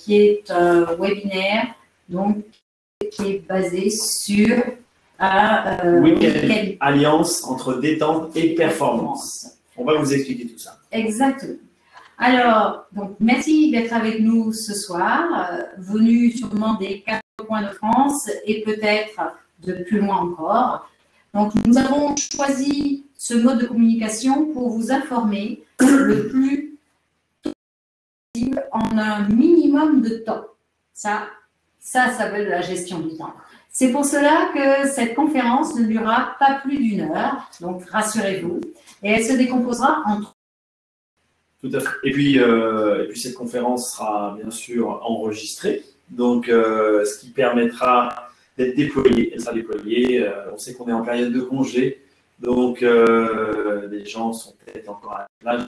qui est un webinaire donc, qui est basé sur Week-end alliance entre détente et performance. On va vous expliquer tout ça. Exactement. Alors, donc, merci d'être avec nous ce soir, venus sûrement des 4 coins de France et peut-être de plus loin encore. Donc, nous avons choisi ce mode de communication pour vous informer le plus possible en un minimum de temps. Ça s'appelle la gestion du temps. C'est pour cela que cette conférence ne durera pas plus d'1 heure, donc rassurez-vous, et elle se décomposera en 3. Tout à fait. Et puis cette conférence sera bien sûr enregistrée, donc ce qui permettra d'être déployée. Elle sera déployée. On sait qu'on est en période de congé, donc les gens sont peut-être encore à la plage,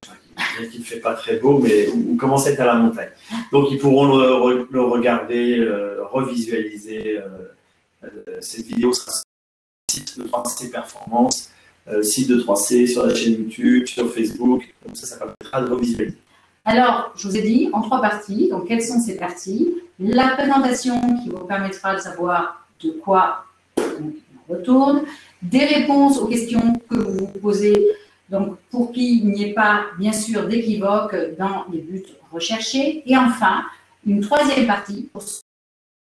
bien qu'il ne fait pas très beau, mais ou commencent à être à la montagne. Donc ils pourront le regarder, revisualiser. Cette vidéo sera sur le site de 3C Performance, site de 3C, sur la chaîne YouTube, sur Facebook, comme ça permettra de revisualiser. Alors, je vous ai dit en 3 parties, donc quelles sont ces parties? La présentation qui vous permettra de savoir de quoi on retourne, des réponses aux questions que vous vous posez, donc pour qu'il n'y ait pas, bien sûr, d'équivoque dans les buts recherchés, et enfin, une 3e partie pour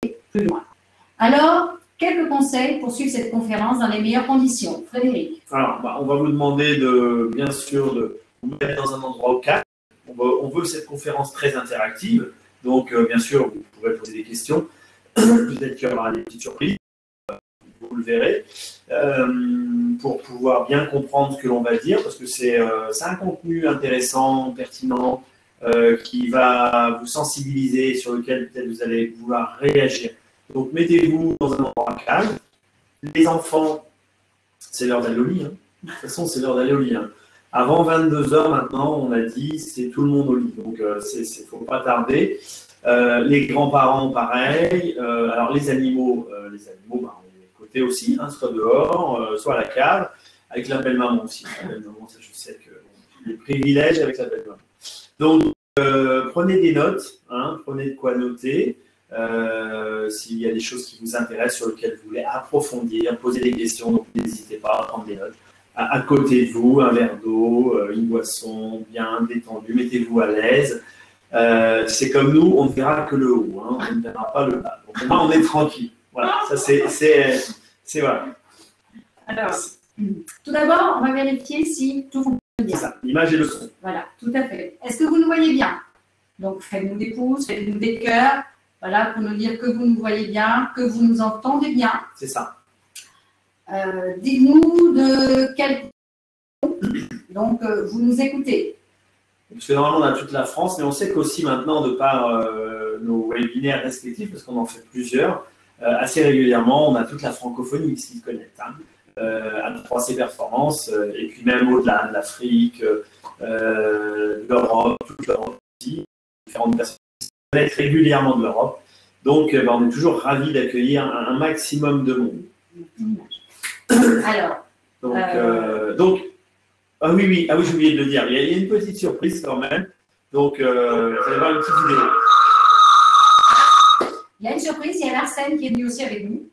aller plus loin. Alors, quelques conseils pour suivre cette conférence dans les meilleures conditions. Frédéric. Alors, on va vous demander bien sûr de vous mettre dans un endroit au calme. On veut cette conférence très interactive. Donc, bien sûr, vous pourrez poser des questions. Peut-être qu'il y aura des petites surprises. Vous le verrez. Pour pouvoir bien comprendre ce que l'on va dire, parce que c'est un contenu intéressant, pertinent, qui va vous sensibiliser, sur lequel peut-être vous allez vouloir réagir. Donc, mettez-vous dans un endroit calme. Les enfants, c'est l'heure d'aller au lit. Hein. De toute façon, c'est l'heure d'aller au lit. Hein. Avant 22 h, maintenant, on a dit, c'est tout le monde au lit. Donc, il ne faut pas tarder. Les grands-parents, pareil. Alors, les animaux, on les côtés aussi, hein, soit dehors, soit à la cave, avec la belle-maman aussi. La belle-maman, ça, je sais que les privilèges avec la belle-maman. Donc, prenez des notes, hein, prenez de quoi noter. S'il y a des choses qui vous intéressent, sur lesquelles vous voulez approfondir, poser des questions, donc n'hésitez pas à prendre des notes. À côté de vous, un verre d'eau, une boisson bien détendue, mettez-vous à l'aise. C'est comme nous, on ne verra que le haut, hein, on ne verra pas le bas. Donc là, on est tranquille. Voilà, ça c'est voilà. Alors, tout d'abord, on va vérifier si tout fonctionne bien. C'est ça, l'image et le son. Voilà, tout à fait. Est-ce que vous nous voyez bien? Donc, faites-nous des pouces, faites-nous des cœurs. Voilà, pour nous dire que vous nous voyez bien, que vous nous entendez bien. C'est ça. Dites-nous de quel... Donc, vous nous écoutez. Parce que normalement, on a toute la France, mais on sait qu'aussi maintenant, de par nos webinaires respectifs, parce qu'on en fait plusieurs, assez régulièrement, on a toute la francophonie qui s'y connecte. Hein. À 3C Performance, et puis même au-delà de l'Afrique, de l'Europe, toute l'Europe aussi, différentes personnes qui se connectent régulièrement de l'Europe. Donc, on est toujours ravis d'accueillir un maximum de monde. Alors, donc ah oui, j'ai oublié de le dire. Il y a une petite surprise quand même. Donc, vous allez voir une petite vidéo. Il y a une surprise, il y a Arsène qui est venu aussi avec nous.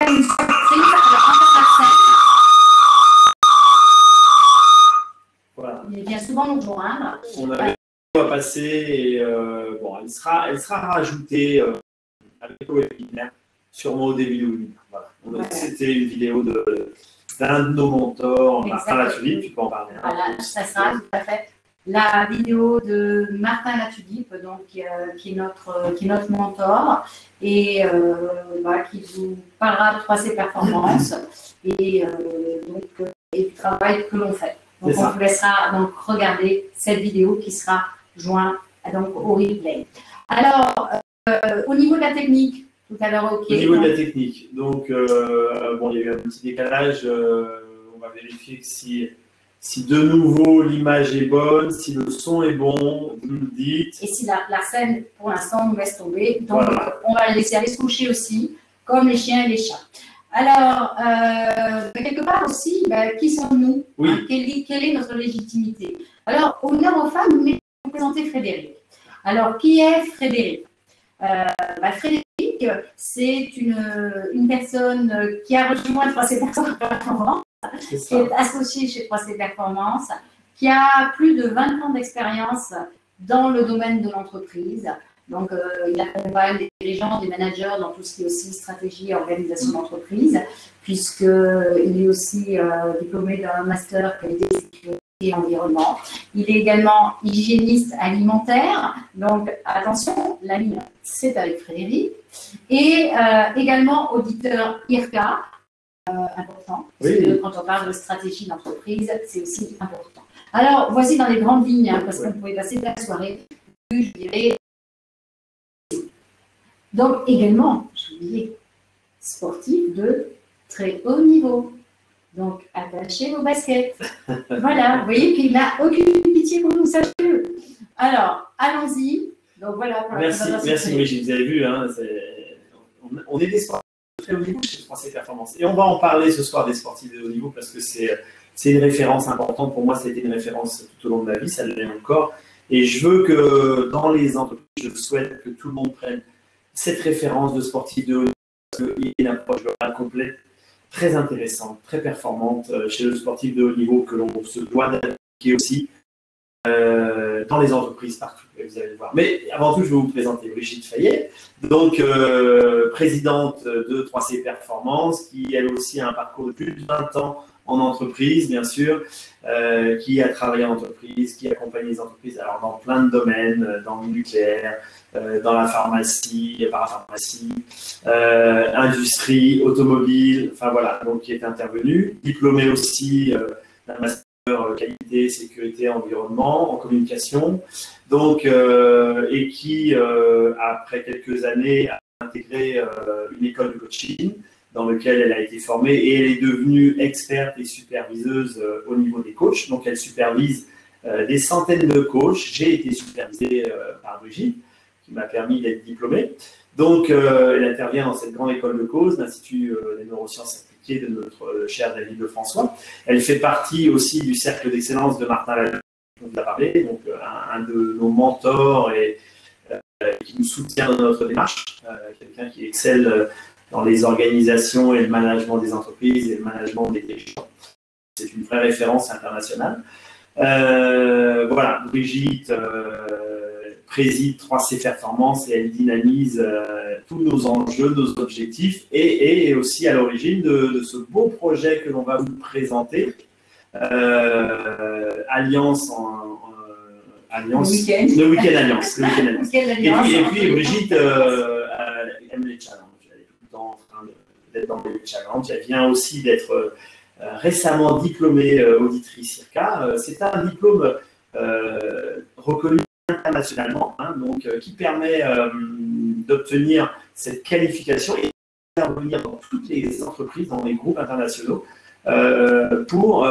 Une surprise, alors Voilà. il vient souvent nous rejoindre. On avait va passer et bon, elle sera rajoutée avec le webinaire, sûrement au début du webinaire. Voilà. C'était une vidéo d'un de nos mentors, Martin Latulippe, tu peux en parler. Voilà, ça sera tout à fait la vidéo de Martin Latulippe, donc, qui est notre mentor et qui vous parlera de 3C Performance et du travail que l'on fait. Donc on vous laissera donc regarder cette vidéo qui sera jointe donc au replay. Alors, au niveau de la technique, tout à l'heure, ok. Au niveau de la technique, donc bon, il y a eu un petit décalage. On va vérifier que si de nouveau l'image est bonne, si le son est bon, vous nous le dites. Et si la scène, pour l'instant, nous laisse tomber, donc voilà. On va les laisser aller se coucher aussi, comme les chiens et les chats. Alors, quelque part aussi, qui sommes-nous? Oui. Quelle est notre légitimité? Alors, honneur aux femmes, nous allons présenter Frédéric. Alors, qui est Frédéric? Frédéric, c'est une personne qui a rejoint 3C Performance, qui est associée chez 3C Performance, qui a plus de 20 ans d'expérience dans le domaine de l'entreprise. Donc, il accompagne des dirigeants, des managers dans tout ce qui est aussi stratégie et organisation d'entreprise, puisqu'il est aussi diplômé d'un master qualité, sécurité et environnement. Il est également hygiéniste alimentaire. Donc, attention, la ligne, c'est avec Frédéric. Et également auditeur IRCA, important. Parce que quand on parle de stratégie d'entreprise, c'est aussi important. Alors, voici dans les grandes lignes, parce qu'on pouvait passer de la soirée, je dirais. Donc, également, j'ai oublié, sportif de très haut niveau. Donc, attachez vos baskets. Voilà, vous voyez qu'il n'a aucune pitié pour nous, sachez-le. Alors, allons-y. Donc, voilà. Pour merci Brigitte, vous avez vu, hein, on est des sportifs de très haut niveau chez 3C Performance. Et on va en parler ce soir des sportifs de haut niveau parce que c'est une référence importante. Pour moi, c'était une référence tout au long de ma vie, ça l'est encore. Et je veux que dans les entreprises, je souhaite que tout le monde prenne cette référence de sportif de haut niveau parce qu'il y a une approche globale complète, très intéressante, très performante chez le sportif de haut niveau que l'on se doit d'appliquer aussi dans les entreprises partout, vous allez le voir. Mais avant tout, je vais vous présenter Brigitte Fayet, donc présidente de 3C Performance, qui elle aussi a un parcours de plus de 20 ans en entreprise, bien sûr, qui a travaillé en entreprise, qui accompagne les entreprises alors dans plein de domaines, dans le nucléaire, dans la pharmacie, parapharmacie, industrie, automobile, enfin voilà, donc qui est intervenu, diplômé aussi d'un master qualité, sécurité, environnement, en communication, donc, et qui, après quelques années, a intégré une école de coaching dans laquelle elle a été formée et elle est devenue experte et superviseuse au niveau des coachs. Donc, elle supervise des centaines de coachs. J'ai été supervisé par Brigitte, qui m'a permis d'être diplômé. Donc, elle intervient dans cette grande école de cause, l'Institut des neurosciences appliquées de notre cher David Lefrançois. Elle fait partie aussi du cercle d'excellence de Martin Latulippe, dont on a parlé, donc un de nos mentors et qui nous soutient dans notre démarche, quelqu'un qui excelle dans les organisations et le management des entreprises et le management des dirigeants. C'est une vraie référence internationale. Voilà, Brigitte préside 3C Performance et elle dynamise tous nos enjeux, nos objectifs et aussi à l'origine de ce beau projet que l'on va vous présenter. Alliance le week-end Alliance. Et puis Brigitte aime les challenges. Elle est tout le temps en train d'être dans les challenges. Elle vient aussi d'être récemment diplômée auditrice IRCA. C'est un diplôme reconnu internationalement, hein, donc, qui permet d'obtenir cette qualification et d'intervenir dans toutes les entreprises, dans les groupes internationaux, pour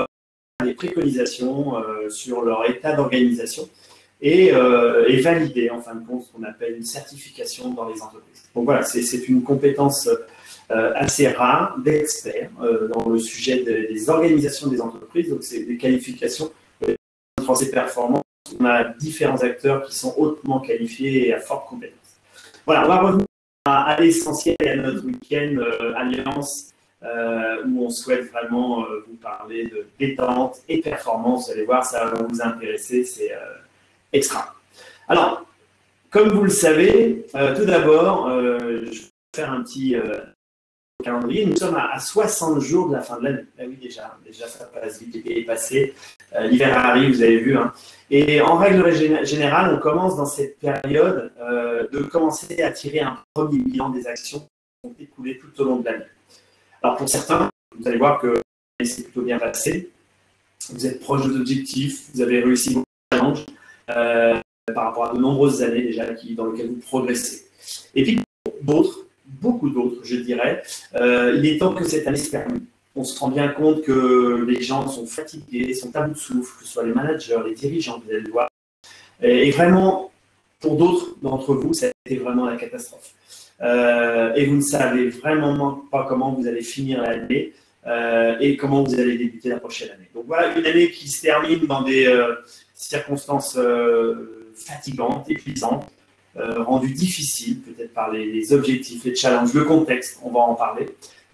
des préconisations sur leur état d'organisation et valider en fin de compte ce qu'on appelle une certification dans les entreprises. Donc voilà, c'est une compétence assez rare d'experts dans le sujet des organisations des entreprises. Donc c'est des qualifications de 3C Performance. On a différents acteurs qui sont hautement qualifiés et à forte compétence. Voilà, on va revenir à l'essentiel et à notre week-end Alliance, où on souhaite vraiment vous parler de détente et performance. Vous allez voir, ça va vous intéresser, c'est extra. Alors, comme vous le savez, tout d'abord, je vais faire un petit calendrier. Nous sommes à 60 jours de la fin de l'année. Ah oui, déjà ça passe vite, l'été est passé. L'hiver arrive, vous avez vu. Hein. Et en règle générale, on commence dans cette période de commencer à tirer un premier bilan des actions qui ont écoulé tout au long de l'année. Alors pour certains, vous allez voir que c'est plutôt bien passé. Vous êtes proche de vos objectifs, vous avez réussi vos challenges par rapport à de nombreuses années déjà dans lesquelles vous progressez. Et puis d'autres, beaucoup d'autres, je dirais, il est temps que cette année se termine. On se rend bien compte que les gens sont fatigués, sont à bout de souffle, que ce soit les managers, les dirigeants, vous allez le voir. Et vraiment, pour d'autres d'entre vous, ça a été vraiment la catastrophe. Et vous ne savez vraiment pas comment vous allez finir l'année et comment vous allez débuter la prochaine année. Donc voilà, une année qui se termine dans des circonstances fatigantes, épuisantes, rendues difficiles peut-être par les objectifs, les challenges, le contexte, on va en parler.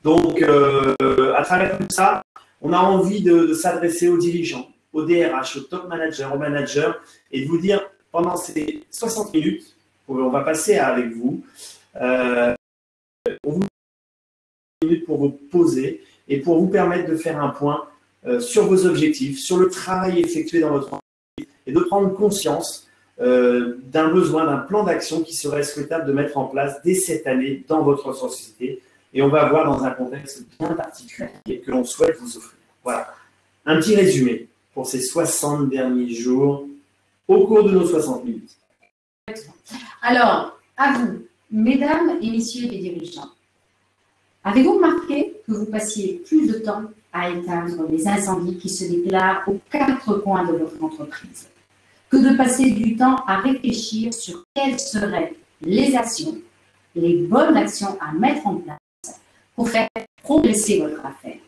Donc, à travers tout ça, on a envie de s'adresser aux dirigeants, aux DRH, aux top managers, aux managers, et de vous dire, pendant ces 60 minutes, on va passer avec vous, on vous minutes pour vous poser et pour vous permettre de faire un point sur vos objectifs, sur le travail effectué dans votre entreprise et de prendre conscience d'un besoin, d'un plan d'action qui serait souhaitable de mettre en place dès cette année dans votre société. Et on va voir dans un contexte bien particulier que l'on souhaite vous offrir. Voilà. Un petit résumé pour ces 60 derniers jours au cours de nos 60 minutes. Alors, à vous, mesdames et messieurs les dirigeants, avez-vous remarqué que vous passiez plus de temps à éteindre les incendies qui se déclarent aux quatre coins de votre entreprise que de passer du temps à réfléchir sur quelles seraient les actions, les bonnes actions à mettre en place pour faire progresser votre affaire?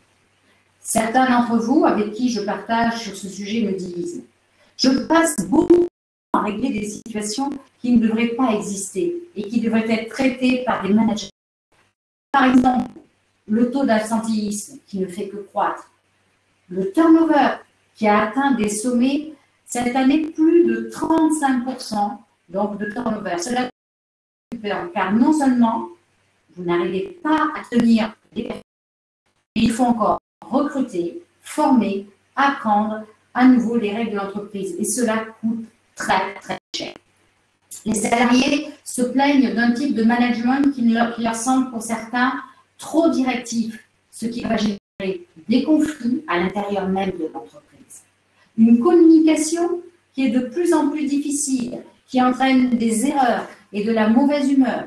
Certains d'entre vous avec qui je partage sur ce sujet me disent « Je passe beaucoup de temps à régler des situations qui ne devraient pas exister et qui devraient être traitées par des managers. » Par exemple, le taux d'absentéisme qui ne fait que croître, le turnover qui a atteint des sommets cette année, plus de 35% donc de turnover. Cela est super, car non seulement vous n'arrivez pas à tenir les personnes, mais il faut encore recruter, former, apprendre à nouveau les règles de l'entreprise. Et cela coûte très, très cher. Les salariés se plaignent d'un type de management qui leur semble pour certains trop directif, ce qui va générer des conflits à l'intérieur même de l'entreprise. Une communication qui est de plus en plus difficile, qui entraîne des erreurs et de la mauvaise humeur.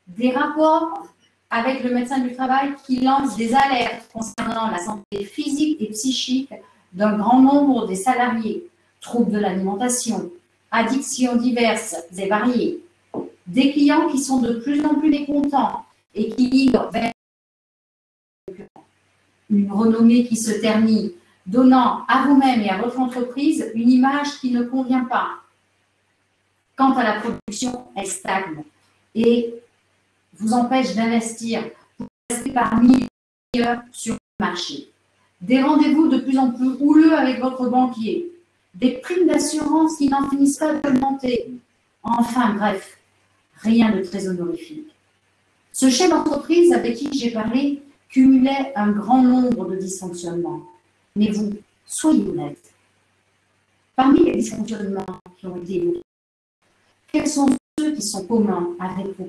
Des rapports avec le médecin du travail qui lance des alertes concernant la santé physique et psychique d'un grand nombre des salariés, troubles de l'alimentation, addictions diverses et variées, des clients qui sont de plus en plus mécontents et qui migrent vers une renommée qui se ternit, donnant à vous-même et à votre entreprise une image qui ne convient pas. Quant à la production, elle stagne et vous empêche d'investir pour rester parmi les meilleurs sur le marché. Des rendez-vous de plus en plus houleux avec votre banquier, des primes d'assurance qui n'en finissent pas d'augmenter. Enfin bref, rien de très honorifique. Ce chef d'entreprise avec qui j'ai parlé cumulait un grand nombre de dysfonctionnements. Mais vous, soyez honnête. Parmi les dysfonctionnements qui ont été évoqués, quels sont ceux qui sont communs avec vos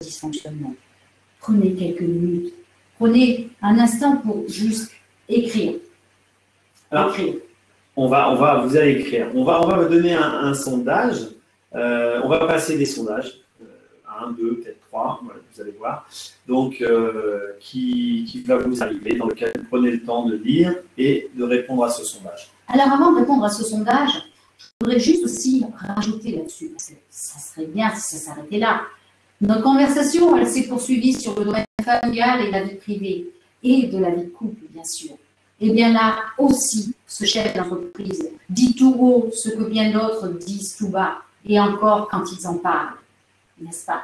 dysfonctionnements? Prenez quelques minutes. Prenez un instant pour juste écrire. Alors, vous allez écrire. On va vous donner un sondage. On va passer des sondages. 1, 2, peut-être 3, voilà, vous allez voir. Donc, qui va vous arriver, dans lequel vous prenez le temps de lire et de répondre à ce sondage. Alors, avant de répondre à ce sondage, je voudrais juste aussi rajouter là-dessus, parce que ça serait bien si ça s'arrêtait là. Notre conversation, elle s'est poursuivie sur le domaine familial et la vie privée, et de la vie de couple, bien sûr. Et bien là aussi, ce chef d'entreprise dit tout haut ce que bien d'autres disent tout bas, et encore quand ils en parlent, n'est-ce pas?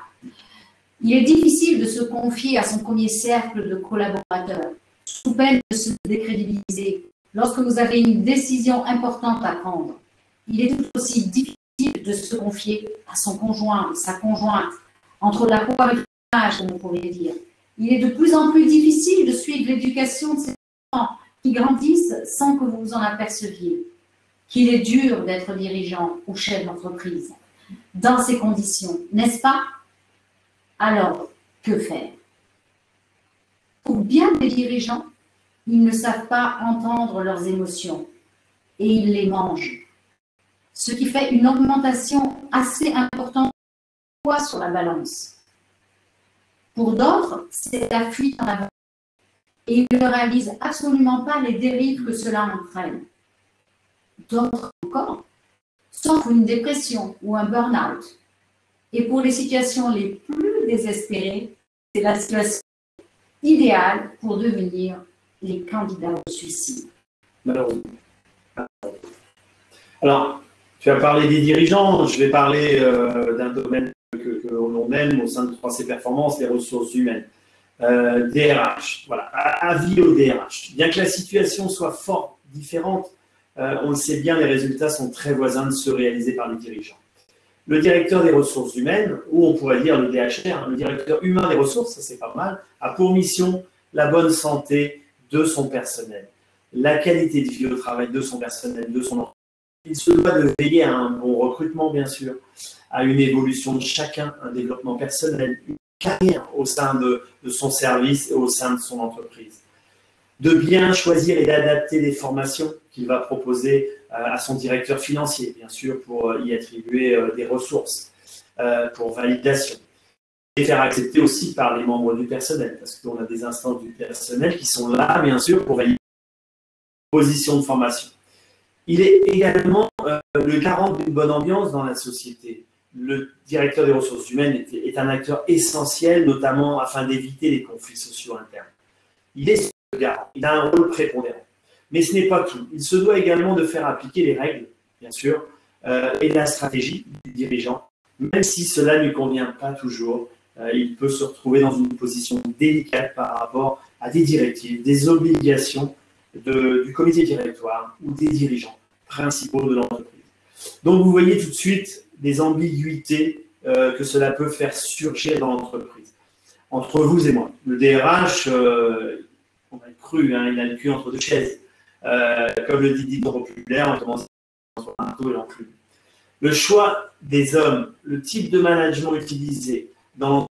Il est difficile de se confier à son premier cercle de collaborateurs, sous peine de se décrédibiliser, lorsque vous avez une décision importante à prendre. Il est tout aussi difficile de se confier à son conjoint, sa conjointe, entre la croix et le fromage, comme on pourrait dire. Il est de plus en plus difficile de suivre l'éducation de ces enfants qui grandissent sans que vous vous en aperceviez. Qu'il est dur d'être dirigeant ou chef d'entreprise dans ces conditions, n'est-ce pas? Alors, que faire? Pour bien des dirigeants, ils ne savent pas entendre leurs émotions et ils les mangent. Ce qui fait une augmentation assez importante de poids sur la balance. Pour d'autres, c'est la fuite en avant. Et ils ne réalisent absolument pas les dérives que cela entraîne. D'autres encore souffrent une dépression ou un burn-out. Et pour les situations les plus désespérées, c'est la situation idéale pour devenir les candidats au suicide. Malheureusement. Alors, tu as parlé des dirigeants, je vais parler d'un domaine que l'on aime au sein de 3C Performance, les ressources humaines. DRH, voilà, avis au DRH. Bien que la situation soit fort différente, on le sait bien, les résultats sont très voisins de ceux réalisés par les dirigeants. Le directeur des ressources humaines, ou on pourrait dire le DHR, le directeur humain des ressources, ça c'est pas mal, a pour mission la bonne santé de son personnel, la qualité de vie au travail de son personnel, de son entreprise. Il se doit de veiller à un bon recrutement, bien sûr, à une évolution de chacun, un développement personnel, une carrière au sein de son service et au sein de son entreprise. De bien choisir et d'adapter les formations qu'il va proposer à son directeur financier, bien sûr, pour y attribuer des ressources, pour validation. Et faire accepter aussi par les membres du personnel, parce qu'on a des instances du personnel qui sont là, bien sûr, pour valider les positions de formation. Il est également le garant d'une bonne ambiance dans la société. Le directeur des ressources humaines est un acteur essentiel, notamment afin d'éviter les conflits sociaux internes. Il est ce garant, il a un rôle prépondérant. Mais ce n'est pas tout. Il se doit également de faire appliquer les règles, bien sûr, et la stratégie du dirigeant. Même si cela ne lui convient pas toujours, il peut se retrouver dans une position délicate par rapport à des directives, des obligations du comité directoire ou des dirigeants principaux de l'entreprise. Donc, vous voyez tout de suite des ambiguïtés que cela peut faire surgir dans l'entreprise. Entre vous et moi, le DRH, on a cru, hein, il a le cul entre deux chaises. Comme le dit Diderot populaire, on commence entre un marteau et l'enclume. Le choix des hommes, le type de management utilisé, dans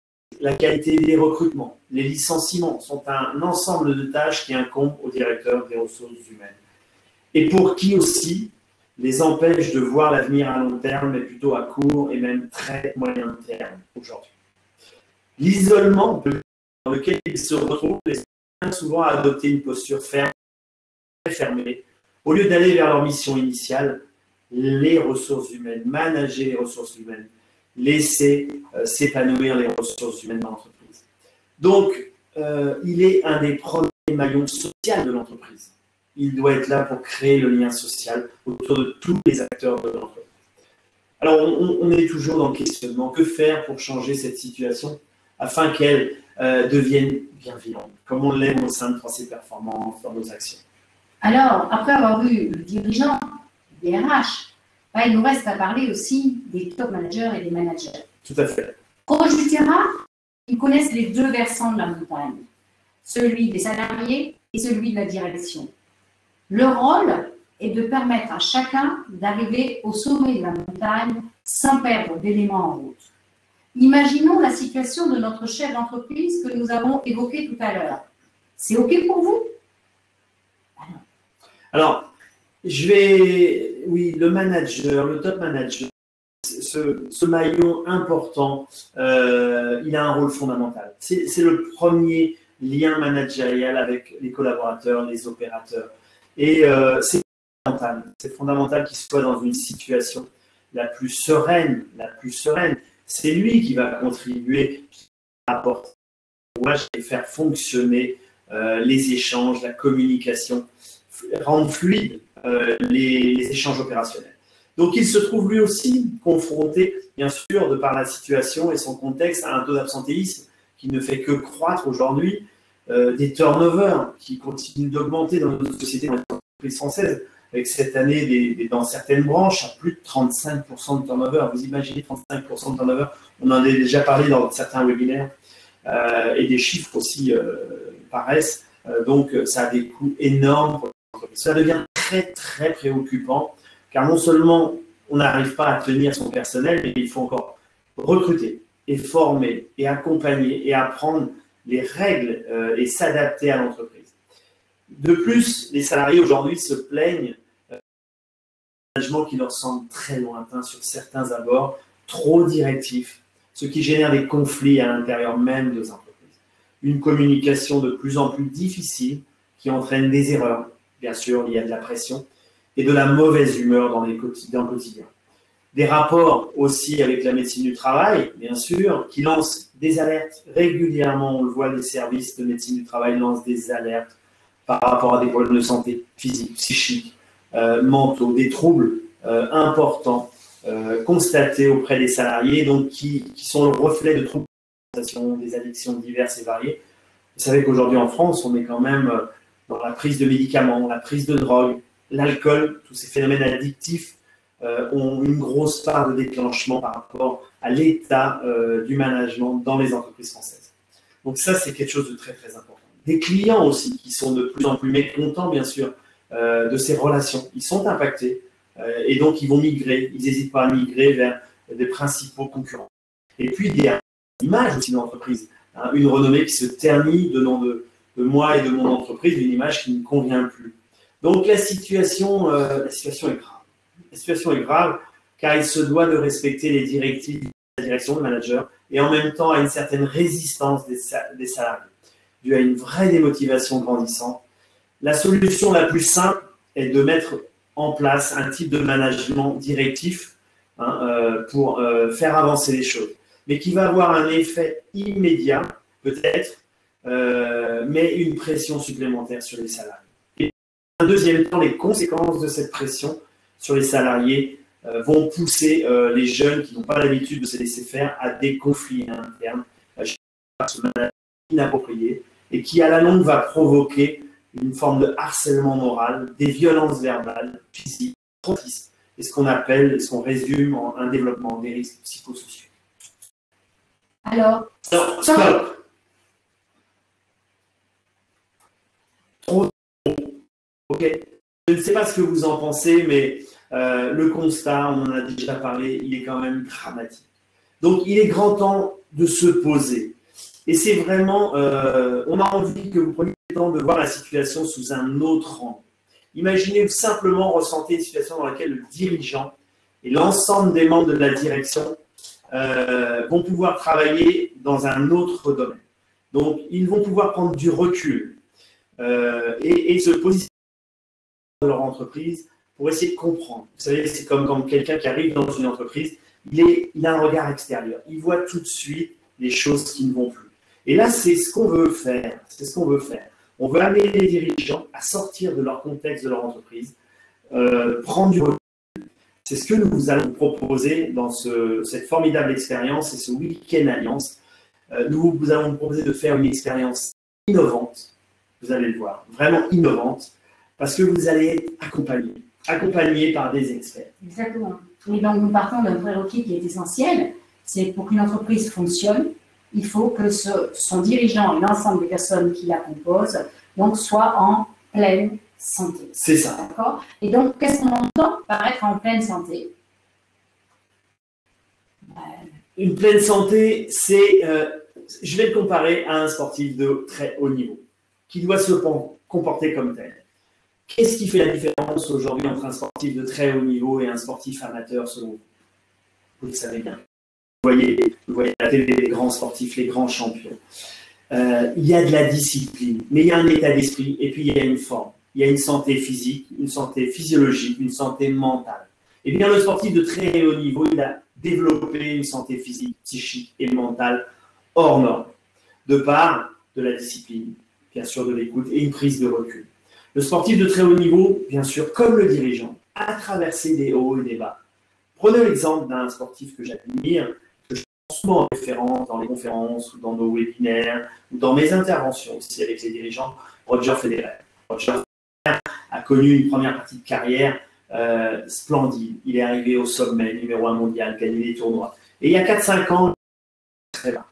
la qualité des recrutements, les licenciements sont un ensemble de tâches qui incombent au directeur des ressources humaines. Et pour qui aussi les empêche de voir l'avenir à long terme, mais plutôt à court et même très moyen terme aujourd'hui. L'isolement dans lequel ils se retrouvent les amène souvent à adopter une posture ferme, très fermée, au lieu d'aller vers leur mission initiale, les ressources humaines, manager les ressources humaines, laisser s'épanouir les ressources humaines dans l'entreprise. Donc, il est un des premiers maillons sociaux de l'entreprise. Il doit être là pour créer le lien social autour de tous les acteurs de l'entreprise. Alors, on est toujours dans le questionnement. Que faire pour changer cette situation afin qu'elle devienne bienveillante, comme on l'aime au sein de 3C Performance dans nos actions? Alors, après avoir vu le dirigeant, les RH, il nous reste à parler aussi des top managers et des managers. Tout à fait. Proches du terrain, ils connaissent les deux versants de la montagne, celui des salariés et celui de la direction. Leur rôle est de permettre à chacun d'arriver au sommet de la montagne sans perdre d'éléments en route. Imaginons la situation de notre chef d'entreprise que nous avons évoquée tout à l'heure. C'est OK pour vous? Alors, oui, le manager, le top manager, ce maillon important, il a un rôle fondamental. C'est le premier lien managérial avec les collaborateurs, les opérateurs. Et c'est fondamental qu'il soit dans une situation la plus sereine. C'est lui qui va contribuer à apporter et faire fonctionner les échanges, la communication, rendre fluide les échanges opérationnels. Donc, il se trouve lui aussi confronté, bien sûr, de par la situation et son contexte, à un taux d'absentéisme qui ne fait que croître aujourd'hui, des turnovers qui continuent d'augmenter dans notre société, dans les entreprises françaises, avec cette année dans certaines branches à plus de 35% de turnover. Vous imaginez 35% de turnover, on en a déjà parlé dans certains webinaires, et des chiffres aussi paraissent. Donc, ça a des coûts énormes pour l'entreprise. Ça devient très, très préoccupant, car non seulement on n'arrive pas à tenir son personnel, mais il faut encore recruter et former et accompagner et apprendre les règles et s'adapter à l'entreprise. De plus, les salariés aujourd'hui se plaignent d'un management qui leur semble très lointain sur certains abords, trop directif, ce qui génère des conflits à l'intérieur même des entreprises. Une communication de plus en plus difficile qui entraîne des erreurs, bien sûr, il y a de la pression, et de la mauvaise humeur dans le quotidien. Des rapports aussi avec la médecine du travail, bien sûr, qui lancent des alertes régulièrement. On le voit, les services de médecine du travail lancent des alertes par rapport à des problèmes de santé physique, psychique, mentaux, des troubles importants constatés auprès des salariés, donc qui sont le reflet de troubles des addictions diverses et variées. Vous savez qu'aujourd'hui en France, on est quand même dans la prise de médicaments, la prise de drogue, l'alcool, tous ces phénomènes addictifs ont une grosse part de déclenchement par rapport à l'état du management dans les entreprises françaises. Donc ça, c'est quelque chose de très, très important. Des clients aussi qui sont de plus en plus mécontents, bien sûr, de ces relations. Ils sont impactés et donc ils vont migrer. Ils n'hésitent pas à migrer vers des principaux concurrents. Et puis, des images aussi de l'entreprise. Hein, une renommée qui se ternit de nom de moi et de mon entreprise, une image qui ne convient plus. Donc la situation est grave. La situation est grave car il se doit de respecter les directives de la direction, du manager, et en même temps à une certaine résistance des salariés, due à une vraie démotivation grandissante. La solution la plus simple est de mettre en place un type de management directif pour faire avancer les choses, mais qui va avoir un effet immédiat, peut-être, mais une pression supplémentaire sur les salariés. Et en deuxième temps, les conséquences de cette pression sur les salariés vont pousser les jeunes qui n'ont pas l'habitude de se laisser faire à des conflits internes, à ce management inapproprié, et qui à la longue va provoquer une forme de harcèlement moral, des violences verbales, physiques, traumatismes, et ce qu'on appelle, et ce qu'on résume en un développement des risques psychosociaux. Alors, stop. Trop. Ok. Je ne sais pas ce que vous en pensez, mais le constat, on en a déjà parlé, il est quand même dramatique. Donc, il est grand temps de se poser. Et c'est vraiment, on a envie que vous preniez le temps de voir la situation sous un autre angle. Imaginez-vous simplement ressentir une situation dans laquelle le dirigeant et l'ensemble des membres de la direction vont pouvoir travailler dans un autre domaine. Donc, ils vont pouvoir prendre du recul et se positionner de leur entreprise pour essayer de comprendre. Vous savez, c'est comme quand quelqu'un qui arrive dans une entreprise, il a un regard extérieur. Il voit tout de suite les choses qui ne vont plus. Et là, c'est ce qu'on veut faire. C'est ce qu'on veut faire. On veut amener les dirigeants à sortir de leur contexte, de leur entreprise, prendre du recul. C'est ce que nous vous allons proposer dans cette formidable expérience et ce week-end Alliance. Nous vous allons vous proposer de faire une expérience innovante. Vous allez le voir, vraiment innovante, parce que vous allez être accompagné par des experts. Exactement. Et donc, nous partons d'un prérequis qui est essentiel. C'est pour qu'une entreprise fonctionne, il faut que son dirigeant et l'ensemble des personnes qui la composent donc, soient en pleine santé. C'est ça. D'accord. Et donc, qu'est-ce qu'on entend par être en pleine santé? Une pleine santé, c'est, je vais le comparer à un sportif de très haut niveau, qui doit se comporter comme tel. Qu'est-ce qui fait la différence aujourd'hui entre un sportif de très haut niveau et un sportif amateur, selon vous? Vous le savez bien. Vous voyez à la télé les grands sportifs, les grands champions. Il y a de la discipline, mais il y a un état d'esprit et puis il y a une forme. Il y a une santé physique, une santé physiologique, une santé mentale. Eh bien, le sportif de très haut niveau, il a développé une santé physique, psychique et mentale hors norme, de par de la discipline, bien sûr de l'écoute et une prise de recul. Le sportif de très haut niveau, bien sûr, comme le dirigeant, a traversé des hauts et des bas. Prenez l'exemple d'un sportif que j'admire, que je prends souvent en référence dans les conférences ou dans nos webinaires ou dans mes interventions aussi avec les dirigeants, Roger Federer. Roger a connu une première partie de carrière splendide. Il est arrivé au sommet, numéro 1 mondial, gagné des tournois. Et il y a 4-5 ans, très bas.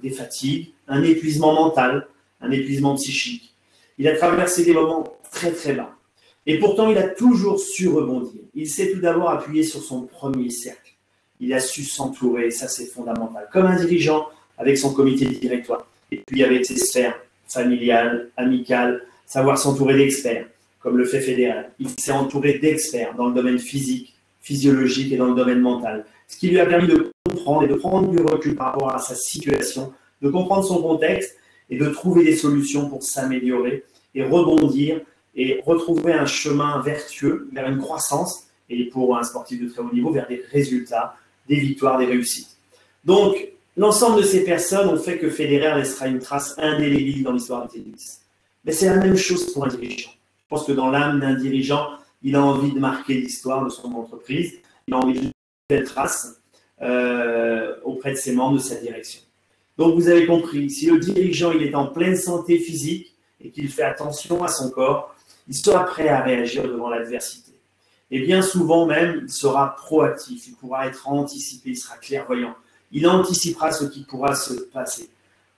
Des fatigues, un épuisement mental, un épuisement psychique. Il a traversé des moments très très bas. Et pourtant, il a toujours su rebondir. Il s'est tout d'abord appuyé sur son premier cercle. Il a su s'entourer, ça c'est fondamental. Comme un dirigeant avec son comité directoire. Et puis avec ses sphères familiales, amicales, savoir s'entourer d'experts, comme le fait Federer. Il s'est entouré d'experts dans le domaine physique, physiologique et dans le domaine mental. Ce qui lui a permis de comprendre et de prendre du recul par rapport à sa situation, de comprendre son contexte et de trouver des solutions pour s'améliorer et rebondir et retrouver un chemin vertueux vers une croissance et pour un sportif de très haut niveau, vers des résultats, des victoires, des réussites. Donc, l'ensemble de ces personnes ont fait que Federer laissera une trace indélébile dans l'histoire du tennis. Mais c'est la même chose pour un dirigeant. Je pense que dans l'âme d'un dirigeant, il a envie de marquer l'histoire de son entreprise, il a envie de laisser une trace auprès de ses membres, de sa direction. Donc, vous avez compris, si le dirigeant il est en pleine santé physique et qu'il fait attention à son corps, il sera prêt à réagir devant l'adversité. Et bien souvent même, il sera proactif, il pourra être anticipé, il sera clairvoyant. Il anticipera ce qui pourra se passer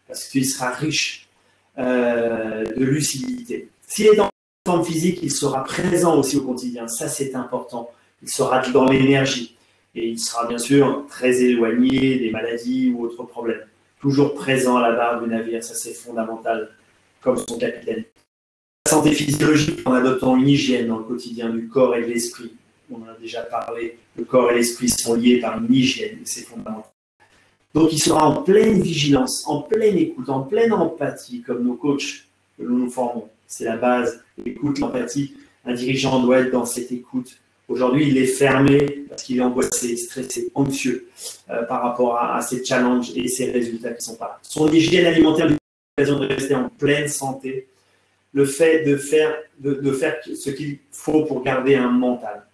parce qu'il sera riche de lucidité. S'il est en forme physique, il sera présent aussi au quotidien. Ça, c'est important. Il sera dans l'énergie et il sera bien sûr très éloigné des maladies ou autres problèmes. Toujours présent à la barre du navire, ça c'est fondamental, comme son capitaine. La santé physiologique en adoptant une hygiène dans le quotidien du corps et de l'esprit. On en a déjà parlé, le corps et l'esprit sont liés par une hygiène, c'est fondamental. Donc il sera en pleine vigilance, en pleine écoute, en pleine empathie, comme nos coachs que nous formons. C'est la base, l'écoute, l'empathie. Un dirigeant doit être dans cette écoute. Aujourd'hui, il est fermé parce qu'il est angoissé, stressé, anxieux par rapport à ces challenges et ces résultats qui ne sont pas là. Son hygiène alimentaire lui donne l'occasion de rester en pleine santé. Le fait de faire ce qu'il faut pour garder un mental.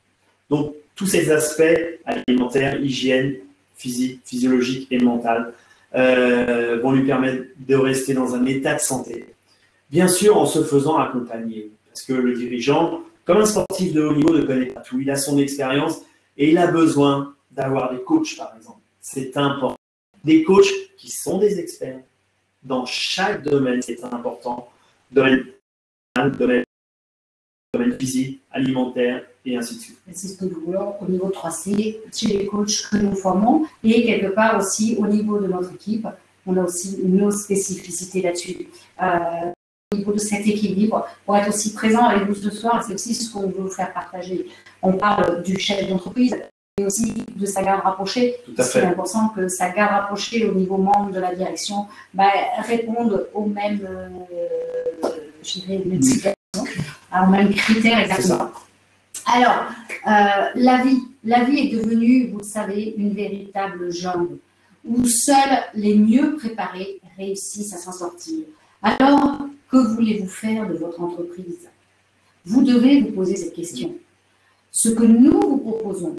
Donc, tous ces aspects alimentaires, hygiène, physique, physiologique et mental vont lui permettre de rester dans un état de santé. Bien sûr, en se faisant accompagner. Parce que le dirigeant, comme un sportif de haut niveau, ne connaît pas tout. Il a son expérience et il a besoin d'avoir des coachs, par exemple. C'est important. Des coachs qui sont des experts dans chaque domaine, c'est important. Domaine physique, alimentaire et ainsi de suite. C'est ce que nous voulons au niveau 3C, chez les coachs que nous formons et quelque part aussi au niveau de notre équipe. On a aussi nos spécificités là-dessus. Au niveau de cet équilibre, pour être aussi présent avec vous ce soir, c'est aussi ce qu'on veut vous faire partager. On parle du chef d'entreprise, mais aussi de sa garde rapprochée. C'est important que sa garde rapprochée au niveau membre de la direction réponde aux mêmes, aux mêmes critères exactement. Alors, la vie est devenue, vous le savez, une véritable jungle où seuls les mieux préparés réussissent à s'en sortir. Alors, que voulez-vous faire de votre entreprise? Vous devez vous poser cette question. Ce que nous vous proposons,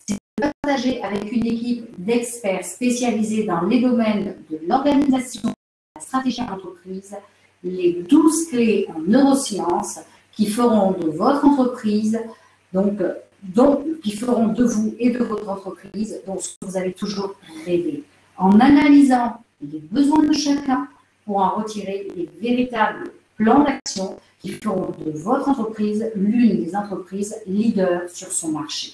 c'est de partager avec une équipe d'experts spécialisés dans les domaines de l'organisation, de la stratégie d'entreprise, les 12 clés en neurosciences qui feront de votre entreprise, donc qui feront de vous et de votre entreprise donc ce que vous avez toujours rêvé, en analysant les besoins de chacun pour en retirer les véritables plans d'action qui feront de votre entreprise l'une des entreprises leaders sur son marché.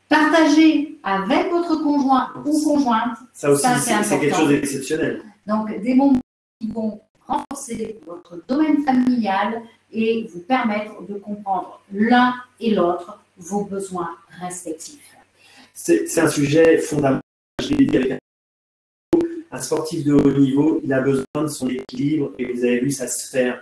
Partagez avec votre conjoint ou conjointe, ça aussi, c'est quelque chose d'exceptionnel. Donc, des moments qui vont renforcer votre domaine familial et vous permettre de comprendre l'un et l'autre vos besoins respectifs. C'est un sujet fondamental. Je l'ai dit avec un sportif de haut niveau, il a besoin de son équilibre et vous avez vu sa sphère.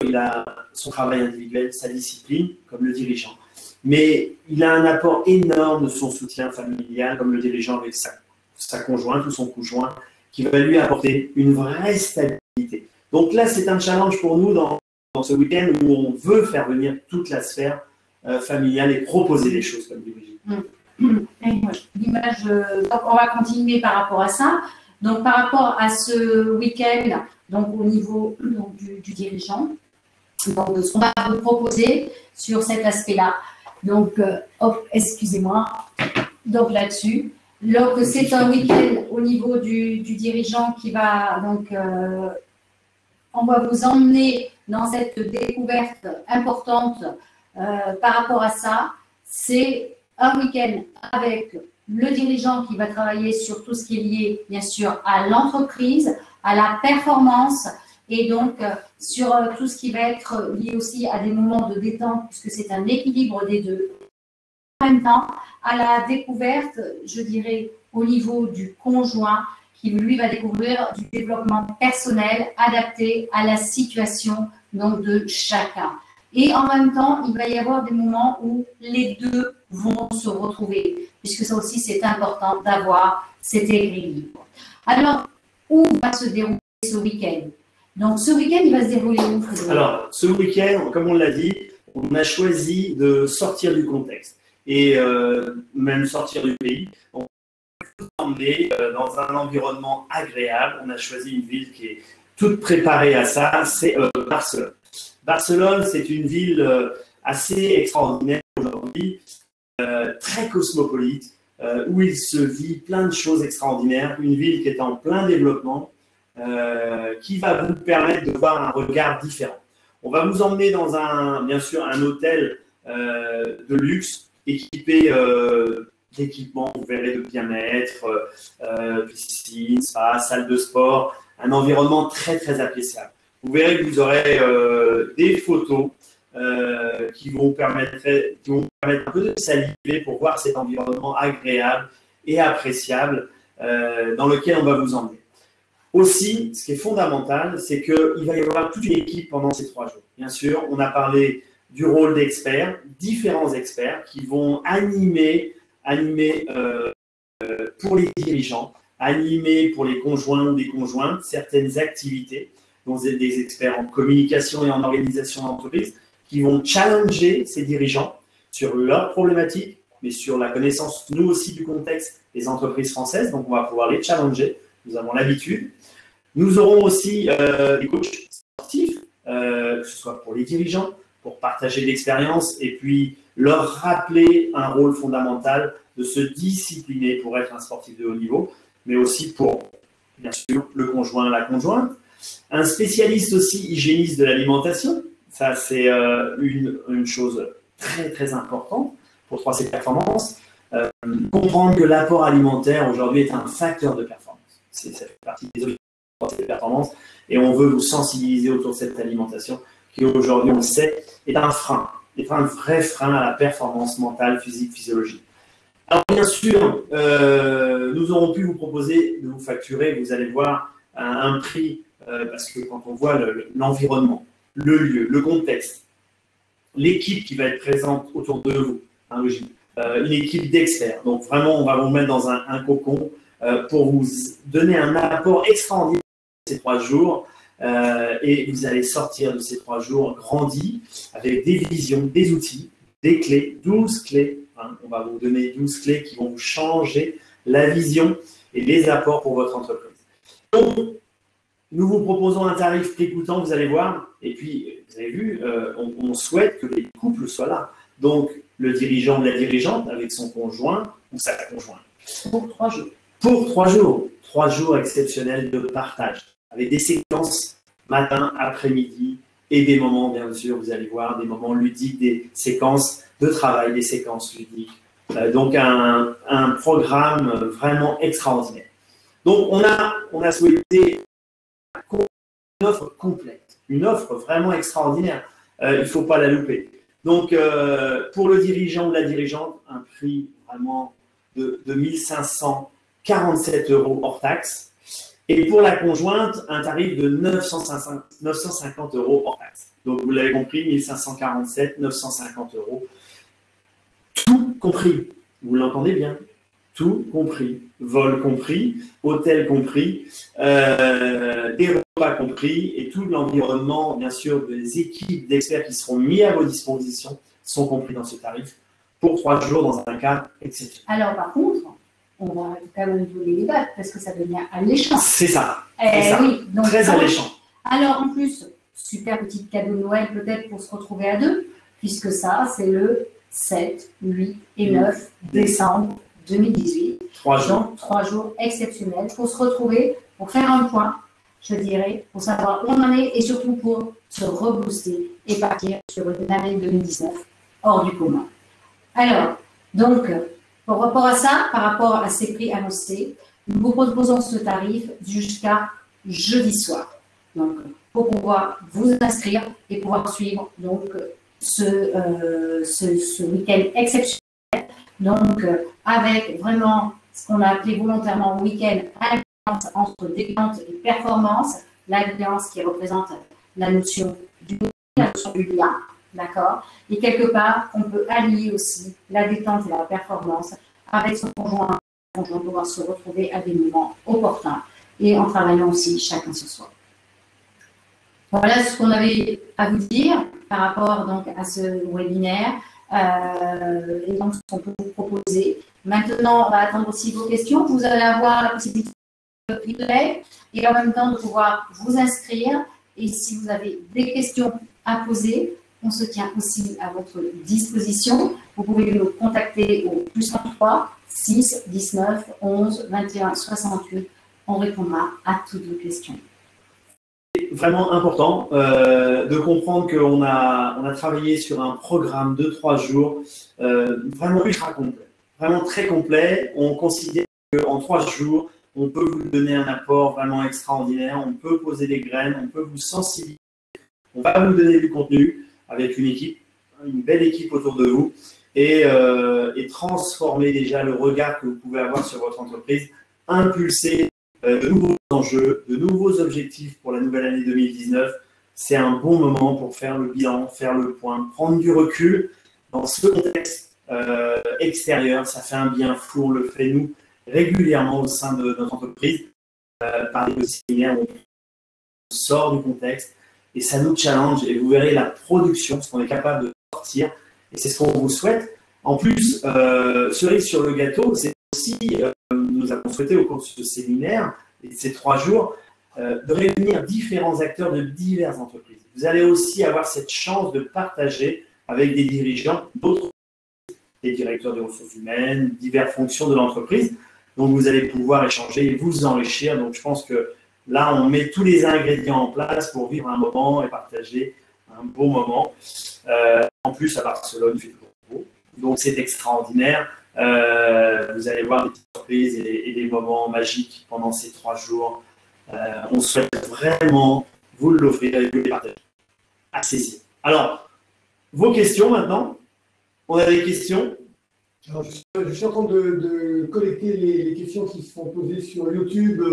Il a son travail individuel, sa discipline, comme le dirigeant. Mais il a un apport énorme de son soutien familial, comme le dirigeant avec sa conjointe ou son conjoint, qui va lui apporter une vraie stabilité. Donc là, c'est un challenge pour nous dans ce week-end où on veut faire venir toute la sphère familiale et proposer des choses, comme dit Brigitte. L'image, on va continuer par rapport à ça. Donc, par rapport à ce week-end, donc au niveau du dirigeant, Donc, ce qu'on va vous proposer sur cet aspect-là. Donc, excusez-moi. Donc, là-dessus. Donc, c'est un week-end au niveau du dirigeant qui va, donc, on va vous emmener dans cette découverte importante par rapport à ça. C'est un week-end avec le dirigeant qui va travailler sur tout ce qui est lié, bien sûr, à l'entreprise, à la performance et donc sur tout ce qui va être lié aussi à des moments de détente, puisque c'est un équilibre des deux. En même temps, à la découverte, je dirais, au niveau du conjoint, qui lui va découvrir du développement personnel adapté à la situation donc, de chacun. Et en même temps, il va y avoir des moments où les deux vont se retrouver, puisque ça aussi, c'est important d'avoir cet équilibre. Alors, où va se dérouler ce week-end? Donc, ce week-end, il va se dérouler où, Frédéric? Alors, ce week-end, comme on l'a dit, on a choisi de sortir du contexte et même sortir du pays. On va emmener dans un environnement agréable. On a choisi une ville qui est toute préparée à ça, c'est Barcelone. Barcelone, c'est une ville assez extraordinaire aujourd'hui, très cosmopolite, où il se vit plein de choses extraordinaires. Une ville qui est en plein développement, qui va vous permettre de voir un regard différent. On va vous emmener dans bien sûr, un hôtel de luxe, équipé d'équipements, vous verrez, de bien-être, piscine, spa, salle de sport, un environnement très, très appréciable. Vous verrez que vous aurez des photos qui vont vous permettre un peu de saliver pour voir cet environnement agréable et appréciable dans lequel on va vous emmener. Aussi, ce qui est fondamental, c'est qu'il va y avoir toute une équipe pendant ces 3 jours. Bien sûr, on a parlé du rôle d'experts, différents experts qui vont animer pour les dirigeants, animer pour les conjoints ou des conjointes certaines activités. Donc, des experts en communication et en organisation d'entreprise qui vont challenger ces dirigeants sur leurs problématiques, mais sur la connaissance, nous aussi, du contexte des entreprises françaises. Donc, on va pouvoir les challenger. Nous avons l'habitude. Nous aurons aussi des coachs sportifs, que ce soit pour les dirigeants, pour partager l'expérience et puis leur rappeler un rôle fondamental de se discipliner pour être un sportif de haut niveau, mais aussi pour, bien sûr, le conjoint, la conjointe. Un spécialiste aussi hygiéniste de l'alimentation, ça c'est une chose très très importante pour 3C Performance. Comprendre que l'apport alimentaire aujourd'hui est un facteur de performance. Ça fait partie des objectifs de 3C Performance et on veut vous sensibiliser autour de cette alimentation qui aujourd'hui, on le sait, est un frein, est un vrai frein à la performance mentale, physique, physiologique. Alors bien sûr, nous aurons pu vous proposer de vous facturer, vous allez voir, un prix, parce que quand on voit l'environnement, le lieu, le contexte, l'équipe qui va être présente autour de vous, hein, une équipe d'experts. Donc vraiment, on va vous mettre dans un cocon pour vous donner un apport extraordinaire ces 3 jours. Et vous allez sortir de ces 3 jours grandis avec des visions, des outils, des clés, 12 clés. Hein, on va vous donner 12 clés qui vont vous changer la vision et les apports pour votre entreprise. Donc, nous vous proposons un tarif prix coûtant, vous allez voir. Et puis, vous avez vu, on souhaite que les couples soient là. Donc, le dirigeant ou la dirigeante avec son conjoint ou sa conjointe. Pour 3 jours. Pour 3 jours. 3 jours exceptionnels de partage. Avec des séquences matin, après-midi et des moments, bien sûr, vous allez voir, des moments ludiques, des séquences de travail, des séquences ludiques. Donc, un programme vraiment extraordinaire. Donc, on a souhaité une offre complète, une offre vraiment extraordinaire. Il ne faut pas la louper. Donc, pour le dirigeant ou la dirigeante, un prix vraiment de 1 547 € hors taxe. Et pour la conjointe, un tarif de 950 € hors taxe. Donc, vous l'avez compris, 1547, 950 €. Tout compris. Vous l'entendez bien? Tout compris. Vol compris, hôtel compris, des repas compris et tout l'environnement, bien sûr, des équipes d'experts qui seront mis à vos dispositions sont compris dans ce tarif pour 3 jours dans un cadre exceptionnel. Alors, par contre, on va quand même donner les dates parce que ça devient alléchant. C'est ça. Oui, donc, très alléchant. Alors, en plus, super petit cadeau de Noël peut-être pour se retrouver à deux, puisque ça, c'est le 7, 8 et 9 décembre 2018. 3 jours. Donc, 3 jours exceptionnels pour se retrouver, pour faire un point, je dirais, pour savoir où on en est et surtout pour se rebooster et partir sur une année 2019 hors du commun. Alors, donc, par rapport à ça, par rapport à ces prix annoncés, nous vous proposons ce tarif jusqu'à jeudi soir. Donc, pour pouvoir vous inscrire et pouvoir suivre donc ce week-end exceptionnel. Donc, avec vraiment ce qu'on a appelé volontairement week-end alliance entre détente et performance, l'alliance qui représente la notion du lien, d'accord? Et quelque part, on peut allier aussi la détente et la performance avec son conjoint pour pouvoir se retrouver à des moments opportuns et en travaillant aussi chacun sur soi. Voilà ce qu'on avait à vous dire par rapport donc à ce webinaire et donc ce qu'on peut vous proposer. Maintenant, on va attendre aussi vos questions. Vous allez avoir la possibilité de replay et en même temps de pouvoir vous inscrire. Et si vous avez des questions à poser, on se tient aussi à votre disposition. Vous pouvez nous contacter au +33 6 19 11 21 68. On répondra à toutes vos questions. Vraiment important de comprendre qu'on a travaillé sur un programme de 3 jours vraiment ultra complet, vraiment très complet. On considère qu'en 3 jours, on peut vous donner un apport vraiment extraordinaire, on peut poser des graines, on peut vous sensibiliser, on va vous donner du contenu avec une équipe, une belle équipe autour de vous et transformer déjà le regard que vous pouvez avoir sur votre entreprise, impulser de nouveaux enjeux, de nouveaux objectifs pour la nouvelle année 2019. C'est un bon moment pour faire le bilan, faire le point, prendre du recul dans ce contexte extérieur. Ça fait un bien fou, on le fait nous régulièrement au sein de notre entreprise par des séminaires où on sort du contexte et ça nous challenge et vous verrez la production, ce qu'on est capable de sortir et c'est ce qu'on vous souhaite. En plus, cerise sur le gâteau, c'est aussi, nous avons souhaité au cours de ce séminaire et de ces 3 jours, de réunir différents acteurs de diverses entreprises. Vous allez aussi avoir cette chance de partager avec des dirigeants d'autres, des directeurs des ressources humaines, diverses fonctions de l'entreprise. Donc, vous allez pouvoir échanger et vous enrichir. Donc, je pense que là, on met tous les ingrédients en place pour vivre un moment et partager un beau moment. En plus, à Barcelone, il fait toujours beau. Donc, c'est extraordinaire. Vous allez voir des petites surprises et des moments magiques pendant ces 3 jours. On souhaite vraiment vous l'offrir et vous les partager. À saisir. Alors, vos questions maintenant. On a des questions. Alors, je suis en train de collecter les questions qui se sont posées sur YouTube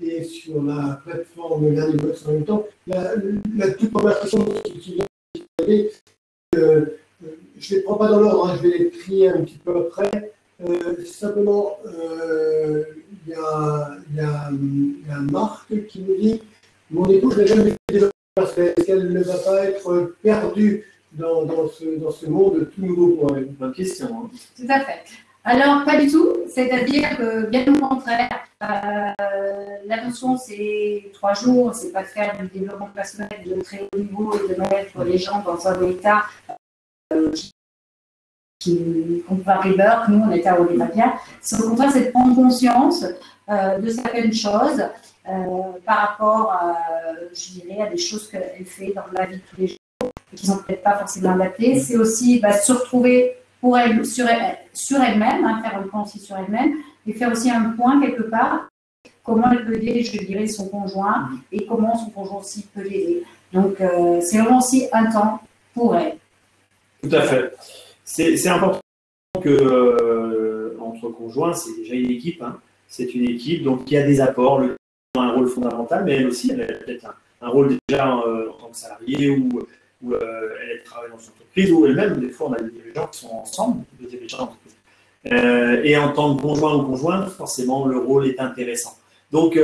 et sur la plateforme Learningbox en même temps. La toute première question qui vient de se je ne les prends pas dans l'ordre, hein, je vais les trier un petit peu après. Simplement, il y a Marc qui nous dit « Mon épouse n'a jamais fait des parce qu'elle ne va pas être perdue dans ce monde tout nouveau pour elle ?» Bonne question. Hein. Tout à fait. Alors, pas du tout. C'est-à-dire que, bien au contraire, la notion, c'est 3 jours, c'est pas de faire du développement personnel de très haut niveau et de mettre les gens dans un état on peut appeler Burke, nous on était à Olympiade. C'est au contraire, c'est de prendre conscience de certaines choses par rapport à, je dirais, à des choses qu'elle fait dans la vie de tous les jours et qui ne sont peut-être pas forcément adaptées. C'est aussi se retrouver pour elle, sur elle-même, hein, faire un point aussi sur elle-même et faire aussi un point quelque part, comment elle peut aider, je dirais, son conjoint et comment son conjoint aussi peut l'aider. Donc, c'est vraiment aussi un temps pour elle. Tout à fait. C'est important que entre conjoints, c'est déjà une équipe. Hein. C'est une équipe, donc il y a des apports. Le a un rôle fondamental, mais elle aussi, elle a peut-être un rôle déjà en tant que salarié ou elle travaille dans son entreprise, ou elle-même, des fois, on a des dirigeants qui sont ensemble, des dirigeants d'entreprise. Et en tant que conjoint ou conjointe, forcément, le rôle est intéressant. Donc,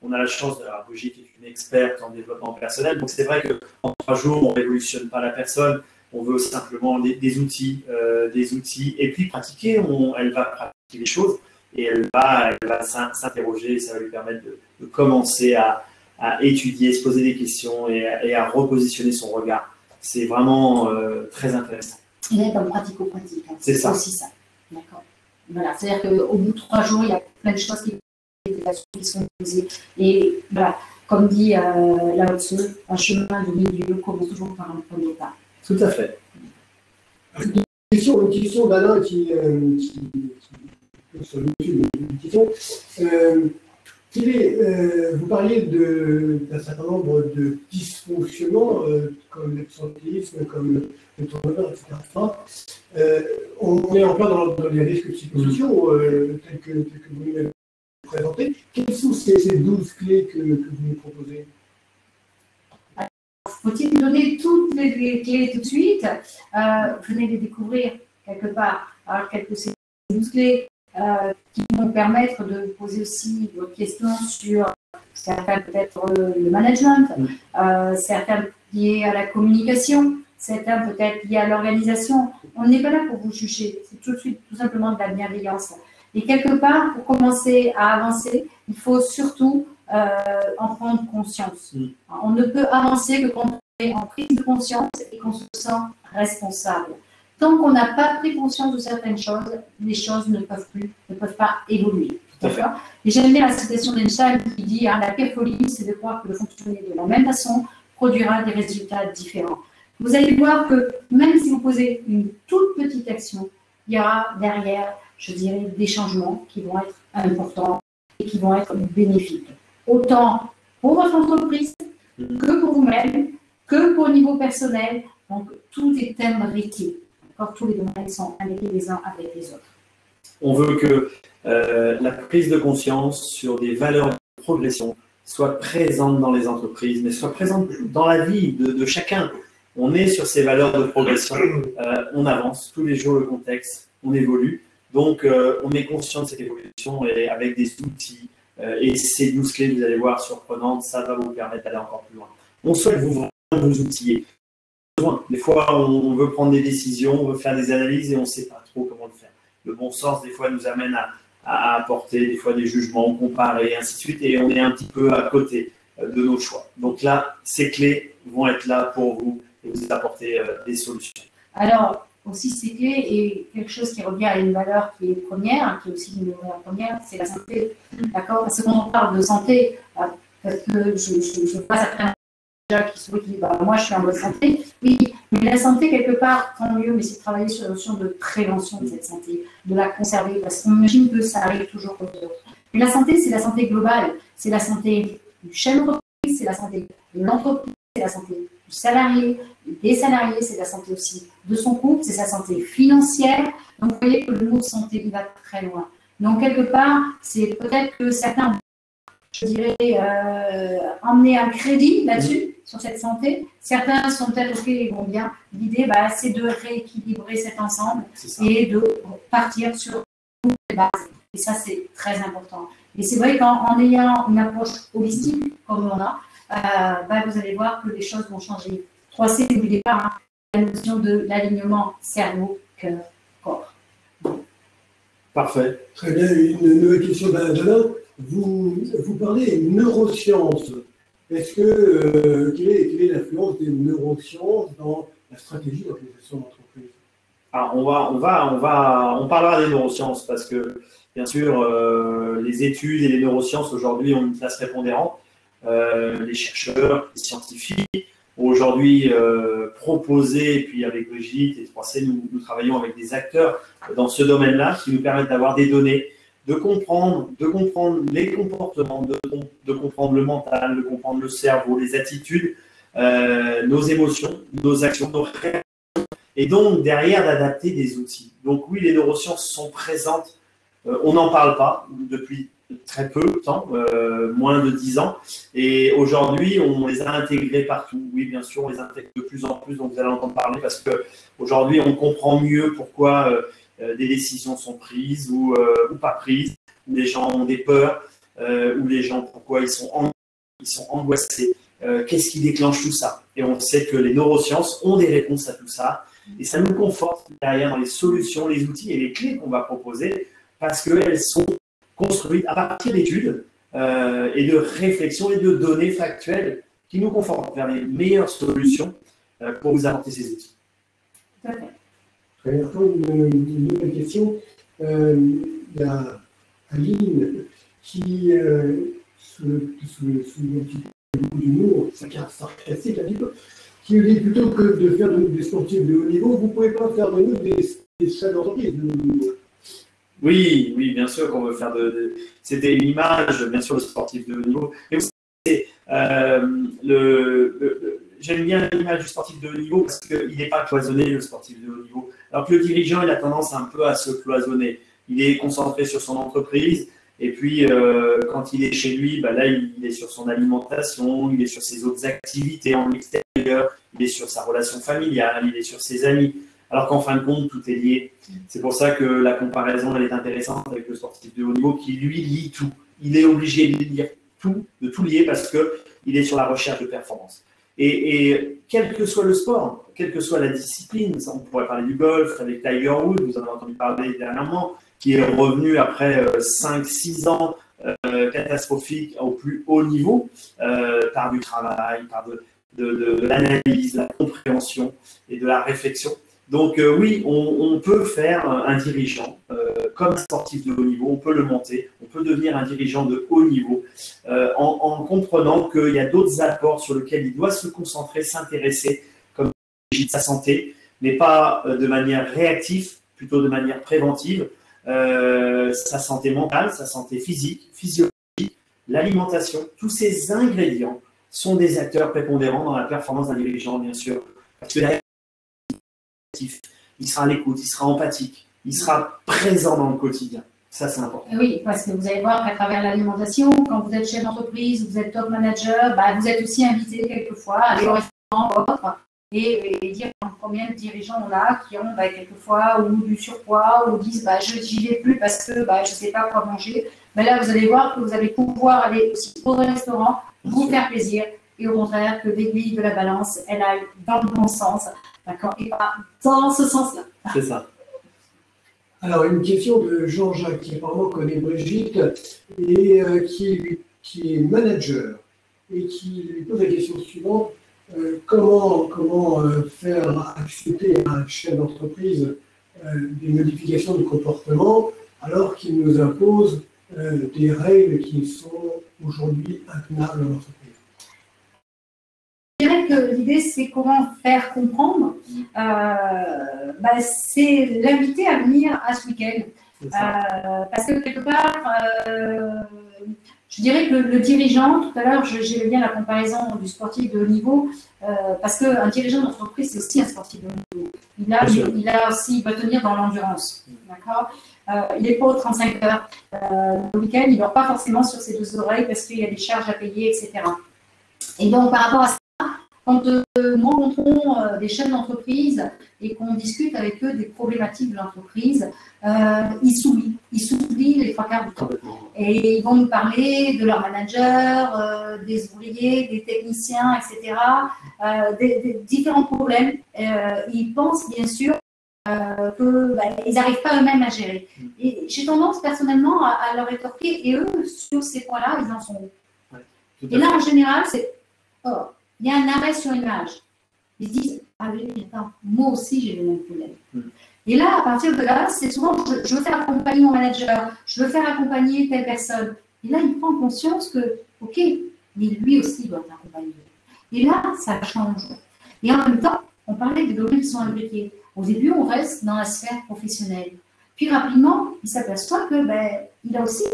on a la chance d'avoir Brigitte qui est une experte en développement personnel. Donc, c'est vrai qu'en 3 jours, on ne révolutionne pas la personne. On veut simplement des outils, et puis pratiquer. Elle va pratiquer les choses et elle va s'interroger et ça va lui permettre de commencer à à étudier, se poser des questions et à repositionner son regard. C'est vraiment très intéressant. Il est en pratico-pratique. Hein. C'est ça. aussi ça. D'accord. Voilà. C'est-à-dire qu'au bout de 3 jours, il y a plein de choses qui sont posées. Et voilà, comme dit Lao Tzu, un chemin de milieu commence toujours par un premier pas. Tout à fait. Une question d'Alain qui sur YouTube, une question. Vous parliez d'un certain nombre de dysfonctionnements, comme l'absentéisme, comme le turnover, etc. On est en plein dans les risques psychosociaux, tels que vous nous présentez. Quelles sont ces 12 clés que vous nous proposez? Faut-il donner toutes les clés tout de suite? Venez les découvrir quelque part. Alors, quelques ces 12 clés qui vont permettre de poser aussi vos questions sur certains peut-être le management, certains liés à la communication, certains peut-être liés à l'organisation. On n'est pas là pour vous juger, c'est tout de suite tout simplement de la bienveillance. Et quelque part, pour commencer à avancer, il faut surtout en prendre conscience. On ne peut avancer que quand on est en prise de conscience et qu'on se sent responsable. Tant qu'on n'a pas pris conscience de certaines choses, les choses ne peuvent pas évoluer. D'accord ? Et j'aime bien la citation d'Einstein qui dit la pire folie, c'est de croire que le fonctionner de la même façon produira des résultats différents. Vous allez voir que même si vous posez une toute petite action, il y aura derrière, je dirais, des changements qui vont être importants et qui vont être bénéfiques. Autant pour votre entreprise que pour vous-même, que pour le niveau personnel. Donc, tout est imbriqué. Tous les domaines sont imbriqués les uns avec les autres. On veut que la prise de conscience sur des valeurs de progression soit présente dans les entreprises, mais soit présente dans la vie de chacun. On est sur ces valeurs de progression, on avance tous les jours le contexte, on évolue. Donc, on est conscient de cette évolution et avec des outils et ces 12 clés, vous allez voir, surprenantes, ça va vous permettre d'aller encore plus loin. On souhaite vous outiller. Des fois, on veut prendre des décisions, on veut faire des analyses et on ne sait pas trop comment le faire. Le bon sens, des fois, nous amène à apporter des fois des jugements, comparer, et ainsi de suite, et on est un petit peu à côté de nos choix. Donc là, ces clés vont être là pour vous et vous apporter des solutions. Alors, aussi, ces clés et quelque chose qui revient à une valeur qui est première, qui est aussi une valeur première, c'est la santé. D'accord ? Parce que quand on parle de santé, parce que je vois certains qui se disent moi je suis en bonne santé, oui, mais la santé quelque part, tant mieux, mais c'est de travailler sur la notion de prévention de cette santé, de la conserver, parce qu'on imagine que ça arrive toujours aux autres. Mais la santé, c'est la santé globale, c'est la santé du chef d'entreprise, c'est la santé de l'entreprise, c'est la santé du salarié, des salariés, c'est la santé aussi de son couple, c'est sa santé financière. Donc vous voyez que le mot santé il va très loin. Donc quelque part, c'est peut-être que certains, je dirais, emmener un crédit là-dessus, sur cette santé. Certains sont peut-être OK, ils vont bien. L'idée, c'est de rééquilibrer cet ensemble et de partir sur les bases. Et ça, c'est très important. Et c'est vrai qu'en ayant une approche holistique, comme on a, vous allez voir que les choses vont changer. 3C, n'oubliez pas, la notion de l'alignement cerveau, cœur, corps. Parfait. Très bien. Une nouvelle question d'Alain. Vous parlez neurosciences. Est-ce que quelle est l'influence des neurosciences dans la stratégie d'organisation d'entreprise? Alors on parlera des neurosciences parce que bien sûr les études et les neurosciences aujourd'hui ont une place prépondérante. Les chercheurs, les scientifiques ont aujourd'hui proposé, et puis avec Brigitte et 3C, nous travaillons avec des acteurs dans ce domaine-là qui nous permettent d'avoir des données, de comprendre les comportements, de comprendre le mental, de comprendre le cerveau, les attitudes, nos émotions, nos actions, nos réactions, et donc derrière d'adapter des outils. Donc oui, les neurosciences sont présentes, on n'en parle pas depuis très peu de temps, moins de 10 ans, et aujourd'hui on les a intégrés partout. Oui, bien sûr, on les intègre de plus en plus, donc vous allez entendre parler parce qu'aujourd'hui on comprend mieux pourquoi des décisions sont prises ou pas prises, où les gens ont des peurs, où les gens, pourquoi ils sont angoissés, qu'est-ce qui déclenche tout ça. Et on sait que les neurosciences ont des réponses à tout ça, et ça nous conforte derrière dans les solutions, les outils et les clés qu'on va proposer, parce qu'elles sont construites à partir d'études et de réflexion et de données factuelles qui nous confortent vers les meilleures solutions pour vous apporter ces outils. Tout à fait. Très bien. Une nouvelle question. Il y a Aline qui, sous le petit peu d'humour, sarcastique un petit peu, qui nous dit plutôt que de faire des sportifs de haut niveau, vous ne pouvez pas faire de nous des chefs d'entreprise de haut niveau. Oui, oui, bien sûr qu'on veut faire c'était une image, bien sûr, le sportif de haut niveau. Mais aussi, j'aime bien l'image du sportif de haut niveau parce qu'il n'est pas cloisonné, le sportif de haut niveau. Alors que le dirigeant, il a tendance un peu à se cloisonner. Il est concentré sur son entreprise et puis quand il est chez lui, là, il est sur son alimentation, il est sur ses autres activités en extérieur, il est sur sa relation familiale, il est sur ses amis. Alors qu'en fin de compte, tout est lié. C'est pour ça que la comparaison, elle est intéressante avec le sportif de haut niveau qui, lui, lit tout. Il est obligé de lire tout, de tout lier parce qu'il est sur la recherche de performance. Et quel que soit le sport, quelle que soit la discipline, on pourrait parler du golf avec Tiger Woods, vous en avez entendu parler dernièrement, qui est revenu après 5-6 ans catastrophiques au plus haut niveau, par du travail, par de l'analyse, la compréhension et de la réflexion. Donc oui, on peut faire un dirigeant comme un sportif de haut niveau, on peut le monter, on peut devenir un dirigeant de haut niveau en comprenant qu'il y a d'autres apports sur lesquels il doit se concentrer, s'intéresser, comme sa santé, mais pas de manière réactive, plutôt de manière préventive, sa santé mentale, sa santé physique, physiologique, l'alimentation, tous ces ingrédients sont des acteurs prépondérants dans la performance d'un dirigeant, bien sûr. Parce que il sera à l'écoute, il sera empathique, il sera présent dans le quotidien. Ça, c'est important. Oui, parce que vous allez voir qu'à travers l'alimentation, quand vous êtes chef d'entreprise, vous êtes top manager, vous êtes aussi invité quelquefois à aller au restaurant autre et dire combien de dirigeants on a qui ont quelquefois ou du surpoids ou disent je n'y vais plus parce que je ne sais pas quoi manger. Là, vous allez voir que vous allez pouvoir aller aussi au restaurant, vous faire plaisir et au contraire que l'aiguille de la balance, elle aille dans le bon sens. D'accord, et pas dans ce sens-là. C'est ça. Alors, une question de Jean-Jacques, qui apparemment connaît Brigitte, et qui est manager, et qui lui pose la question suivante. Comment faire accepter à un chef d'entreprise des modifications de comportement alors qu'il nous impose des règles qui sont aujourd'hui intenables dans l'entreprise? Je dirais que l'idée, c'est comment faire comprendre. C'est l'inviter à venir à ce week-end. Parce que quelque part, je dirais que le dirigeant, tout à l'heure, j'aimais bien la comparaison du sportif de haut niveau, parce qu'un dirigeant d'entreprise, c'est aussi un sportif de haut niveau. Il va tenir dans l'endurance. D'accord ? Il n'est pas aux 35 heures. Le week-end, il ne dort pas forcément sur ses deux oreilles parce qu'il y a des charges à payer, etc. Et donc, par rapport à ça, quand nous rencontrons des chefs d'entreprise et qu'on discute avec eux des problématiques de l'entreprise, ils s'oublient les trois quarts du temps. Et ils vont nous parler de leurs managers, des ouvriers, des techniciens, etc., des différents problèmes. Ils pensent bien sûr qu'ils n'arrivent pas eux-mêmes à gérer. Et j'ai tendance personnellement à leur rétorquer, et eux, sur ces points-là, ils en sont où? Et là, en général, c'est il y a un arrêt sur image. Ils se disent oui, attends, moi aussi j'ai les mêmes problèmes. Et là, à partir de là, c'est souvent je veux faire accompagner mon manager, je veux faire accompagner telle personne. Et là, il prend conscience que, ok, mais lui aussi doit être accompagné. Et là, ça change. Et en même temps, on parlait des domaines qui sont imbriqués. Au début, on reste dans la sphère professionnelle. Puis rapidement, il s'aperçoit que il a aussi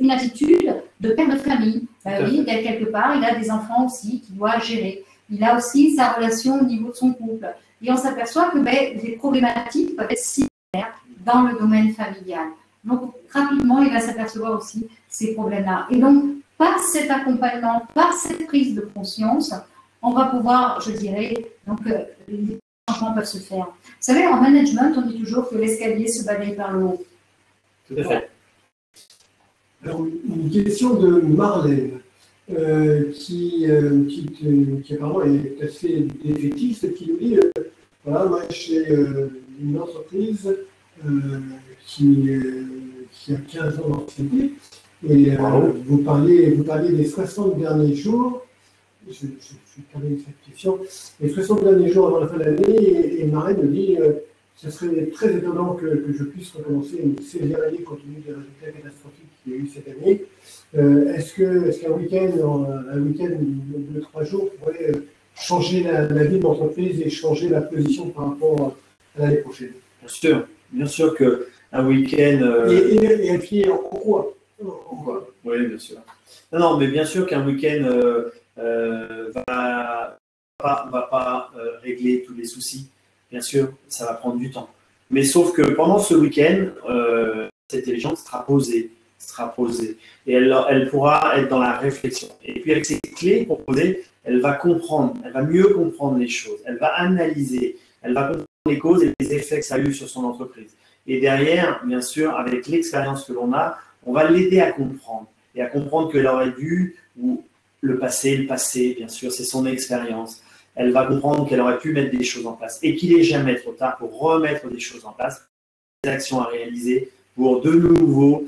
une attitude de père de famille. Oui, quelque part, il a des enfants aussi qu'il doit gérer. Il a aussi sa relation au niveau de son couple. Et on s'aperçoit que les problématiques peuvent être similaires dans le domaine familial. Donc, rapidement, il va s'apercevoir aussi ces problèmes-là. Et donc, par cet accompagnement, par cette prise de conscience, on va pouvoir, je dirais, donc, les changements peuvent se faire. Vous savez, en management, on dit toujours que l'escalier se balaye par le haut. Tout à fait. Alors, une question de Marlène, qui apparemment est assez défaitiste, qui nous dit voilà, moi j'ai une entreprise qui a 15 ans d'ancienneté, Et vous parliez des 60 derniers jours. Je termine cette question. Les 60 derniers jours avant la fin de l'année, et Marie me dit ce serait très étonnant que je puisse recommencer une sévère année compte tenu des résultats catastrophiques qu'il y a eu cette année. Est-ce qu'un week-end de 3 jours pourrait changer la vie de l'entreprise et changer la position par rapport à l'année prochaine? Bien sûr qu'un week-end. Et appuyer en quoi? Oui, bien sûr. Non, mais bien sûr qu'un week-end va pas régler tous les soucis. Bien sûr, ça va prendre du temps. Mais sauf que pendant ce week-end, cette intelligence sera posée. Et elle pourra être dans la réflexion. Et puis avec ces clés proposées, elle va comprendre, elle va mieux comprendre les choses, elle va analyser, elle va comprendre les causes et les effets que ça a eu sur son entreprise. Et derrière, bien sûr, avec l'expérience que l'on a, on va l'aider à comprendre. Et à comprendre qu'elle aurait dû, ou le passé, bien sûr, c'est son expérience. Elle va comprendre qu'elle aurait pu mettre des choses en place et qu'il n'est jamais trop tard pour remettre des choses en place, des actions à réaliser pour de nouveau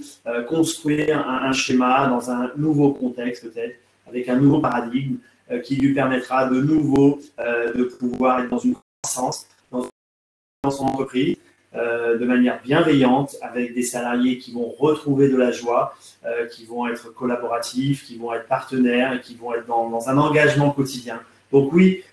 construire un schéma dans un nouveau contexte peut-être, avec un nouveau paradigme qui lui permettra de nouveau de pouvoir être dans une croissance, dans son entreprise, de manière bienveillante, avec des salariés qui vont retrouver de la joie, qui vont être collaboratifs, qui vont être partenaires et qui vont être dans un engagement quotidien. Donc oui,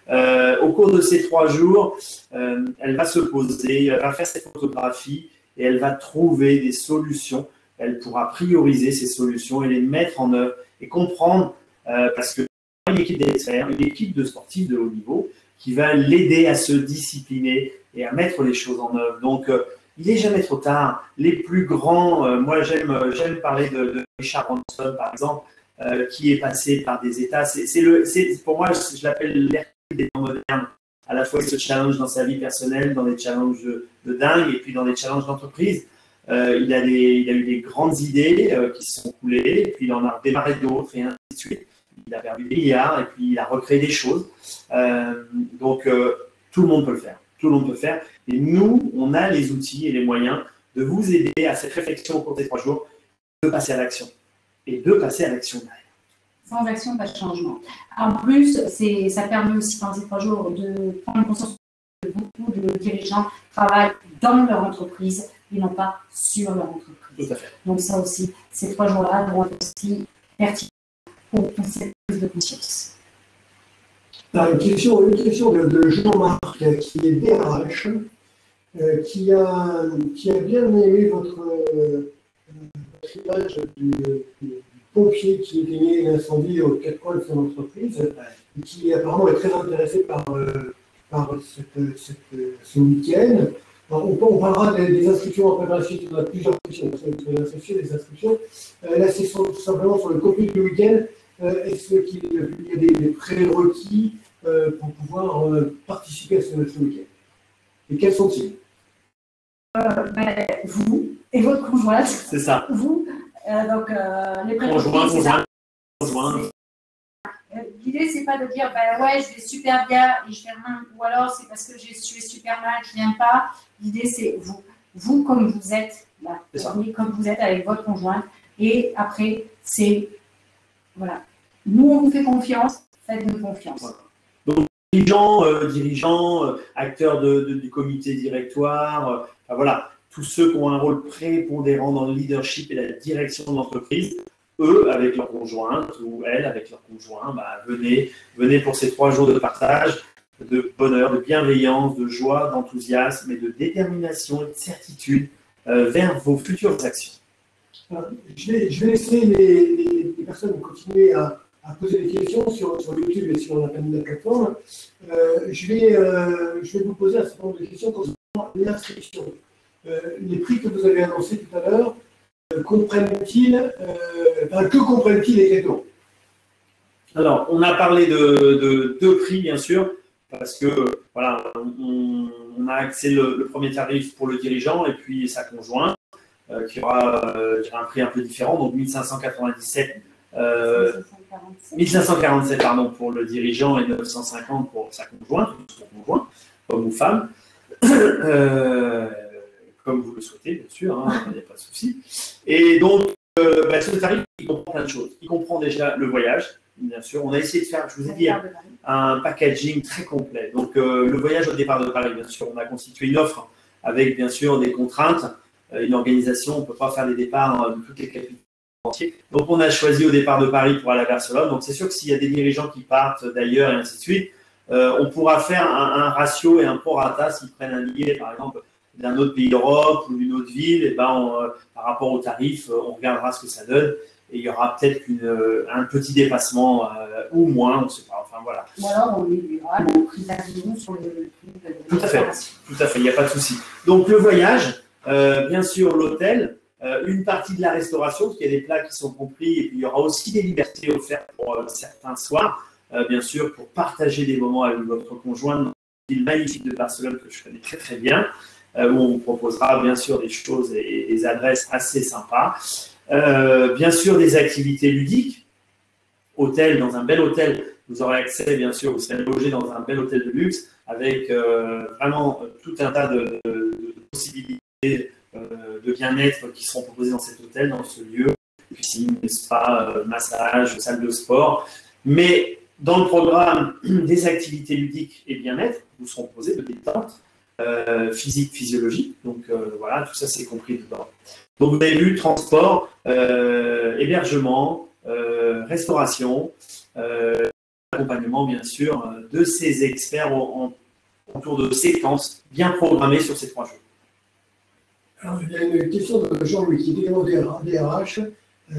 au cours de ces 3 jours, elle va se poser, elle va faire cette photographie et elle va trouver des solutions. Elle pourra prioriser ces solutions et les mettre en œuvre et comprendre, parce que une équipe d'experts, une équipe de sportifs de haut niveau qui va l'aider à se discipliner et à mettre les choses en œuvre. Donc, il n'est jamais trop tard. Les plus grands, moi j'aime parler de Richard Branson, par exemple, qui est passé par des états. Pour moi, je l'appelle l'Hercule des temps modernes. À la fois, il se challenge dans sa vie personnelle, dans des challenges de dingue, et puis dans des challenges d'entreprise. Il a eu des grandes idées qui se sont coulées, et puis il en a démarré d'autres, et ainsi de suite. Il a perdu des milliards, et puis il a recréé des choses. Donc, tout le monde peut le faire. Tout le monde peut le faire. Et nous, on a les outils et les moyens de vous aider à cette réflexion au cours des 3 jours, de passer à l'action. Et de passer à l'action derrière. Sans action, pas de changement. En plus, ça permet aussi dans ces 3 jours de prendre conscience que beaucoup de dirigeants travaillent dans leur entreprise et non pas sur leur entreprise. Tout à fait. Donc ça aussi, ces 3 jours-là vont être aussi pertinents pour cette prise de conscience. Une question de Jean-Marc qui est DRH, qui a bien aimé votre image du pompier qui éteignait l'incendie aux 4 coins de son entreprise, et qui apparemment est très intéressé par ce week-end. On parlera des inscriptions après la suite, on a plusieurs questions, des inscriptions. Là, c'est simplement sur le contenu du week-end. Est-ce qu'il y a des prérequis pour pouvoir participer à ce week-end? Et quels sont-ils? Vous et votre conjointe. C'est ça. Vous, donc les prérequis. Conjoint. L'idée, c'est pas de dire ouais, je vais super bien et je fais rien, ou alors c'est parce que je suis super mal, je viens pas. L'idée, c'est vous comme vous êtes là, comme vous êtes avec votre conjointe. Et après, c'est voilà. Nous, on vous fait confiance, faites-nous confiance. Voilà. Donc, dirigeants, acteurs du comité directoire, voilà, tous ceux qui ont un rôle prépondérant dans le leadership et la direction de l'entreprise, eux, avec leur conjointe, ou elles, avec leur conjoint, venez pour ces 3 jours de partage, de bonheur, de bienveillance, de joie, d'enthousiasme et de détermination et de certitude vers vos futures actions. Je vais laisser les personnes continuer à poser des questions sur YouTube et sur la plateforme. Je vais vous poser un certain nombre de questions concernant l'inscription. Les prix que vous avez annoncés tout à l'heure, que comprennent-ils les créateurs? Alors, on a parlé de 2 prix, bien sûr, parce que voilà, on a axé le premier tarif pour le dirigeant et puis sa conjointe, qui aura un prix un peu différent, donc 1547 pardon, pour le dirigeant et 950 pour sa conjointe, son conjoint, homme ou femme. Comme vous le souhaitez, bien sûr, il n'y a pas de souci. Et donc, ce tarif, il comprend plein de choses. Il comprend déjà le voyage, bien sûr. On a essayé de faire, je vous ai dit, un packaging très complet. Donc, le voyage au départ de Paris, bien sûr. On a constitué une offre avec, bien sûr, des contraintes, une organisation. On ne peut pas faire des départs de toutes les capitales entières. Donc, on a choisi au départ de Paris pour aller à Barcelone. Donc, c'est sûr que s'il y a des dirigeants qui partent d'ailleurs et ainsi de suite, on pourra faire un ratio et un prorata s'ils prennent un billet, par exemple, d'un autre pays d'Europe ou d'une autre ville, et par rapport au tarif, on regardera ce que ça donne. Et il y aura peut-être un petit dépassement ou moins, on ne sait pas. Enfin, voilà. Ou alors, on réduira le prix d'avion sur le prix de tout à fait, il n'y a pas de souci. Donc, le voyage, bien sûr, l'hôtel, une partie de la restauration, parce qu'il y a des plats qui sont compris, et puis il y aura aussi des libertés offertes pour certains soirs, bien sûr, pour partager des moments avec votre conjoint dans une ville magnifique de Barcelone que je connais très très bien, où on vous proposera bien sûr des choses et des adresses assez sympas. Bien sûr, des activités ludiques. Hôtel, dans un bel hôtel, vous aurez accès, bien sûr, vous serez logé dans un bel hôtel de luxe avec vraiment tout un tas de possibilités de bien-être qui seront proposées dans cet hôtel, dans ce lieu, piscine, spa, massage, salle de sport. Mais dans le programme des activités ludiques et bien-être, vous seront proposées de détente physique, physiologique. Donc voilà, tout ça c'est compris dedans. Donc vous avez vu transport, hébergement, restauration, accompagnement bien sûr de ces experts autour de séquences bien programmées sur ces 3 jours. Alors, il y a une question de Jean-Louis qui est également DRH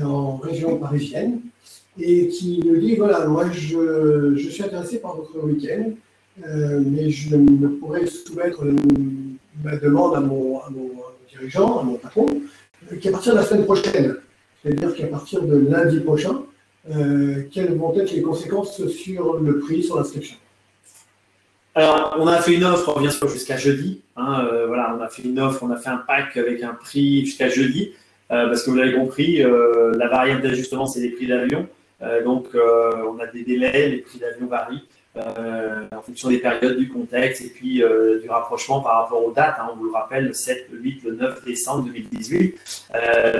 en région parisienne et qui me dit voilà, moi je suis intéressé par votre week-end, mais je ne pourrais soumettre ma demande à mon dirigeant, à mon patron, qu'à partir de la semaine prochaine, c'est-à-dire qu'à partir de lundi prochain, quelles vont être les conséquences sur le prix, sur l'inscription? Alors, on a fait une offre, bien sûr, jusqu'à jeudi. Voilà, on a fait une offre, on a fait un pack avec un prix jusqu'à jeudi, parce que vous l'avez compris, la variable d'ajustement, c'est les prix d'avion. Donc, on a des délais, les prix d'avion varient en fonction des périodes, du contexte et puis du rapprochement par rapport aux dates. On vous le rappelle, le 7, le 8, le 9 décembre 2018.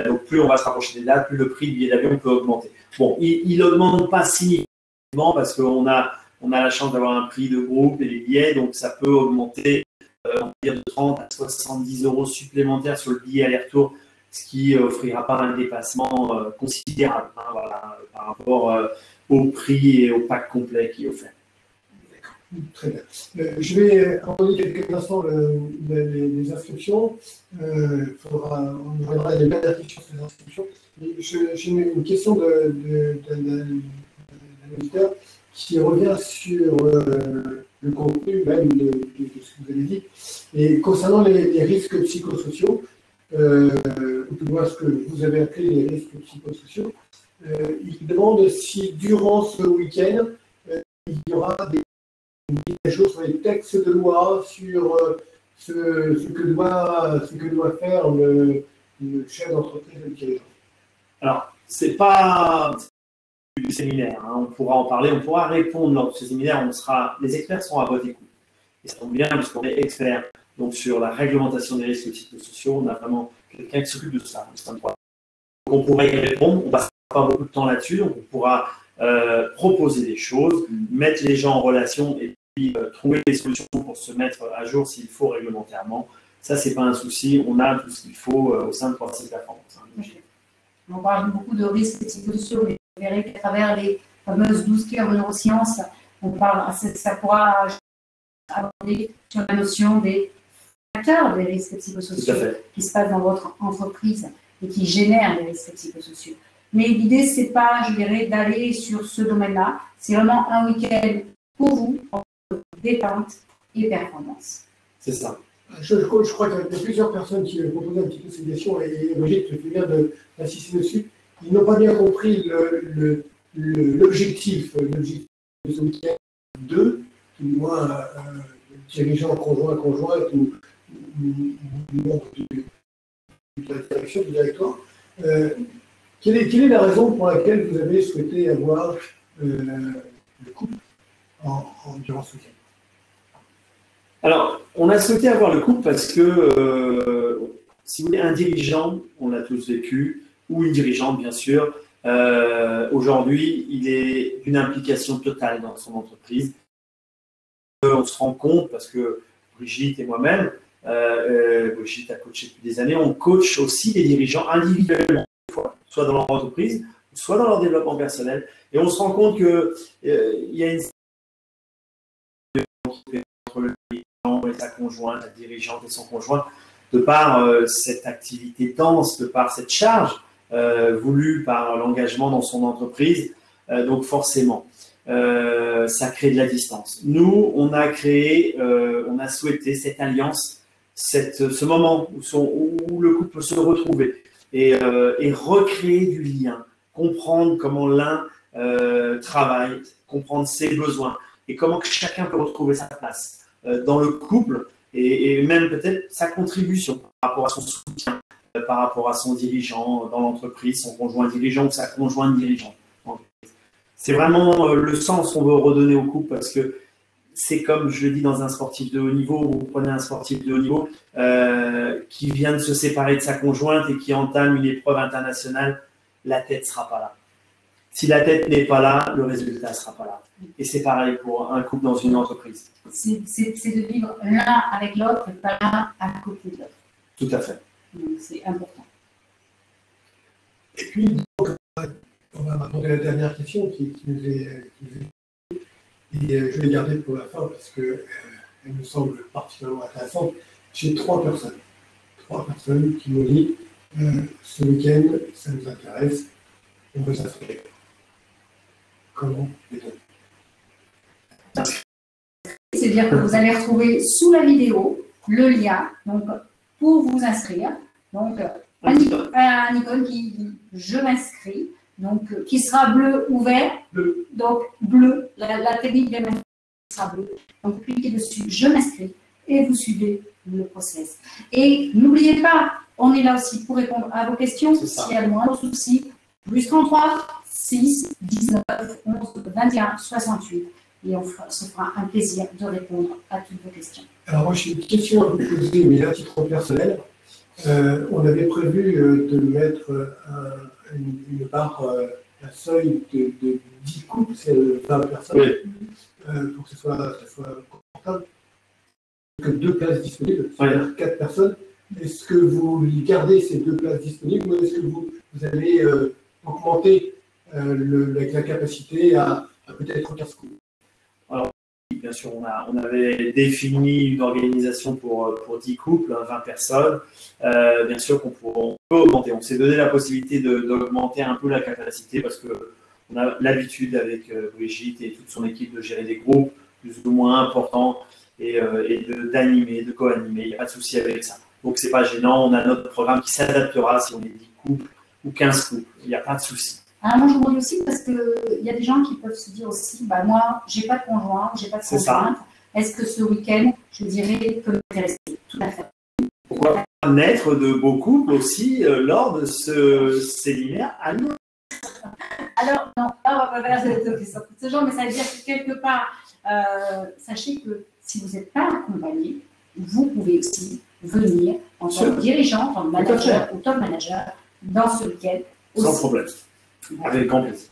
Donc, plus on va se rapprocher des dates, plus le prix du billet d'avion peut augmenter. Bon, il n'augmente pas significativement parce qu'on a la chance d'avoir un prix de groupe et les billets, donc ça peut augmenter on va dire de 30 à 70 € supplémentaires sur le billet aller-retour, ce qui offrira pas un dépassement considérable voilà, par rapport au prix et au pack complet qui est offert. Très bien. Je vais envoyer quelques instants les inscriptions. On reviendra des belles affiches sur les inscriptions. J'ai une question d'un auditeur qui revient sur le contenu même de ce que vous avez dit. Et concernant les risques psychosociaux, ou tout moins ce que vous avez appelé les risques psychosociaux, il demande si durant ce week-end, il y aura des choses sur les textes de loi, sur ce que doit faire le chef d'entreprise et le dirigeant. Alors, c'est pas du séminaire, on pourra en parler, on pourra répondre lors de ce séminaire, les experts seront à votre écoute. Et ça tombe bien parce qu'on est experts donc, sur la réglementation des risques psychosociaux, on a vraiment quelqu'un qui s'occupe de ça. Donc on pourra y répondre, on ne passera pas beaucoup de temps là-dessus, donc on pourra proposer des choses, mettre les gens en relation et puis trouver des solutions pour se mettre à jour s'il faut réglementairement. Ça, c'est pas un souci, on a tout ce qu'il faut au sein de Proactive Performance. On parle beaucoup de risques psychosociaux, mais vous verrez qu'à travers les fameuses 12 cœurs de neurosciences, on parle, ça pourra aborder sur la notion des facteurs des risques psychosociaux qui se passent dans votre entreprise et qui génèrent des risques psychosociaux. Mais l'idée, c'est pas, je dirais, d'aller sur ce domaine-là. C'est vraiment un week-end pour vous, en détente et performance. C'est ça. Je crois qu'il y a plusieurs personnes qui ont proposé un petit peu ces questions et Brigitte fait bien d'insister dessus. Ils n'ont pas bien compris l'objectif de ce week-end 2, qui moi, dirigeant conjointe ou membre de la direction du directoire. Quelle est la raison pour laquelle vous avez souhaité avoir le couple durant ce week-end? Alors, on a souhaité avoir le couple parce que, si vous voulez, un dirigeant, on l'a tous vécu, ou une dirigeante, bien sûr. Aujourd'hui, il est d'une implication totale dans son entreprise. On se rend compte, parce que Brigitte et moi-même, Brigitte a coaché depuis des années, on coach aussi les dirigeants individuellement, soit dans leur entreprise, soit dans leur développement personnel. Et on se rend compte qu'il y a une entre le dirigeant et sa conjointe, la dirigeante et son conjoint, de par cette activité dense, de par cette charge voulue par l'engagement dans son entreprise. Donc forcément, ça crée de la distance. Nous, on a créé, on a souhaité cette alliance, ce moment où le couple peut se retrouver et recréer du lien, comprendre comment l'un travaille, comprendre ses besoins et comment chacun peut retrouver sa place dans le couple et même peut-être sa contribution par rapport à son soutien, par rapport à son dirigeant dans l'entreprise, son conjoint dirigeant ou sa conjointe dirigeante. C'est vraiment le sens qu'on veut redonner au couple parce que c'est comme je le dis dans un sportif de haut niveau, vous prenez un sportif de haut niveau qui vient de se séparer de sa conjointe et qui entame une épreuve internationale, la tête ne sera pas là. Si la tête n'est pas là, le résultat ne sera pas là. Et c'est pareil pour un couple dans une entreprise. C'est de vivre l'un avec l'autre et pas l'un à côté de l'autre. Tout à fait. Donc c'est important. Et puis, donc, on va maintenant à la dernière question qui nous est et je vais garder pour la fin parce qu'elle me semble particulièrement intéressante. J'ai 3 personnes. 3 personnes qui m'ont dit ce week-end, ça nous intéresse, on veut s'inscrire. Comment les donner? C'est-à-dire que vous allez retrouver sous la vidéo le lien donc, pour vous inscrire. Donc, un icône qui dit « Je m'inscris », donc qui sera bleu ou vert. Bleu. Donc, bleu, la technique de m'inscrire sera bleue. Donc, vous cliquez dessus « Je m'inscris » et vous suivez le process. Et n'oubliez pas, on est là aussi pour répondre à vos questions. S'il y a le moindre souci, plus 33 6 19 11 21 68. Et on se fera un plaisir de répondre à toutes vos questions. Alors moi, j'ai une question à vous poser, mais à titre personnel. On avait prévu de mettre une barre, un seuil de 10 couples, c'est 20 personnes, pour que ce soit confortable. Que 2 places disponibles, c'est-à-dire 4 personnes. Est-ce que vous gardez ces 2 places disponibles ou est-ce que vous allez augmenter la capacité à peut-être 15 couples? Alors, bien sûr, on avait défini une organisation pour 10 couples, 20 personnes. Bien sûr qu'on peut augmenter. On s'est donné la possibilité d'augmenter un peu la capacité parce qu'on a l'habitude avec Brigitte et toute son équipe de gérer des groupes plus ou moins importants et d'animer, de co-animer. Il n'y a pas de souci avec ça. Donc, ce n'est pas gênant. On a notre programme qui s'adaptera si on est 10 couples ou 15 couples. Il n'y a pas de souci. Alors moi, je vous dis aussi parce qu'il y a des gens qui peuvent se dire aussi, bah, moi, je n'ai pas de conjoint, je n'ai pas de conjointe. Est-ce que ce week-end, je dirais, peut m'intéresser? Tout à fait. Pourquoi pas naître de beaux couples aussi lors de ce séminaire à nous? Alors, non, là, on va pas faire ce genre, mais ça veut dire que quelque part, sachez que si vous n'êtes pas accompagné, vous pouvez aussi venir en tant que dirigeant, en tant que manager ou top manager dans ce week-end. Sans problème. Avec grand plaisir.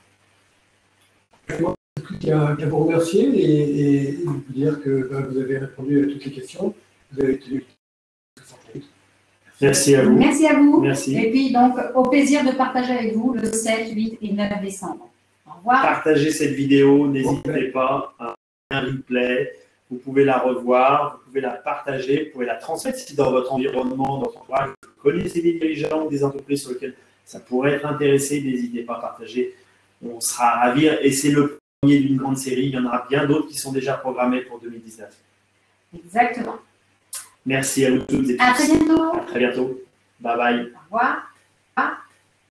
Moi, je n'ai plus qu'à vous remercier et vous dire que vous avez répondu à toutes les questions. Vous avez tenu. Merci à vous. Merci à vous. Merci. Et puis, donc, au plaisir de partager avec vous le 7, 8 et 9 décembre. Au revoir. Partagez cette vidéo, n'hésitez pas à un replay. Vous pouvez la revoir, vous pouvez la partager, vous pouvez la transmettre si dans votre environnement, dans votre entourage, vous connaissez des dirigeants ou des entreprises sur lesquelles ça pourrait être intéressé, n'hésitez pas à partager. On sera ravis. Et c'est le premier d'une grande série. Il y en aura bien d'autres qui sont déjà programmés pour 2019. Exactement. Merci à vous toutes et tous. À très bientôt. À très bientôt. Bye bye. Au revoir.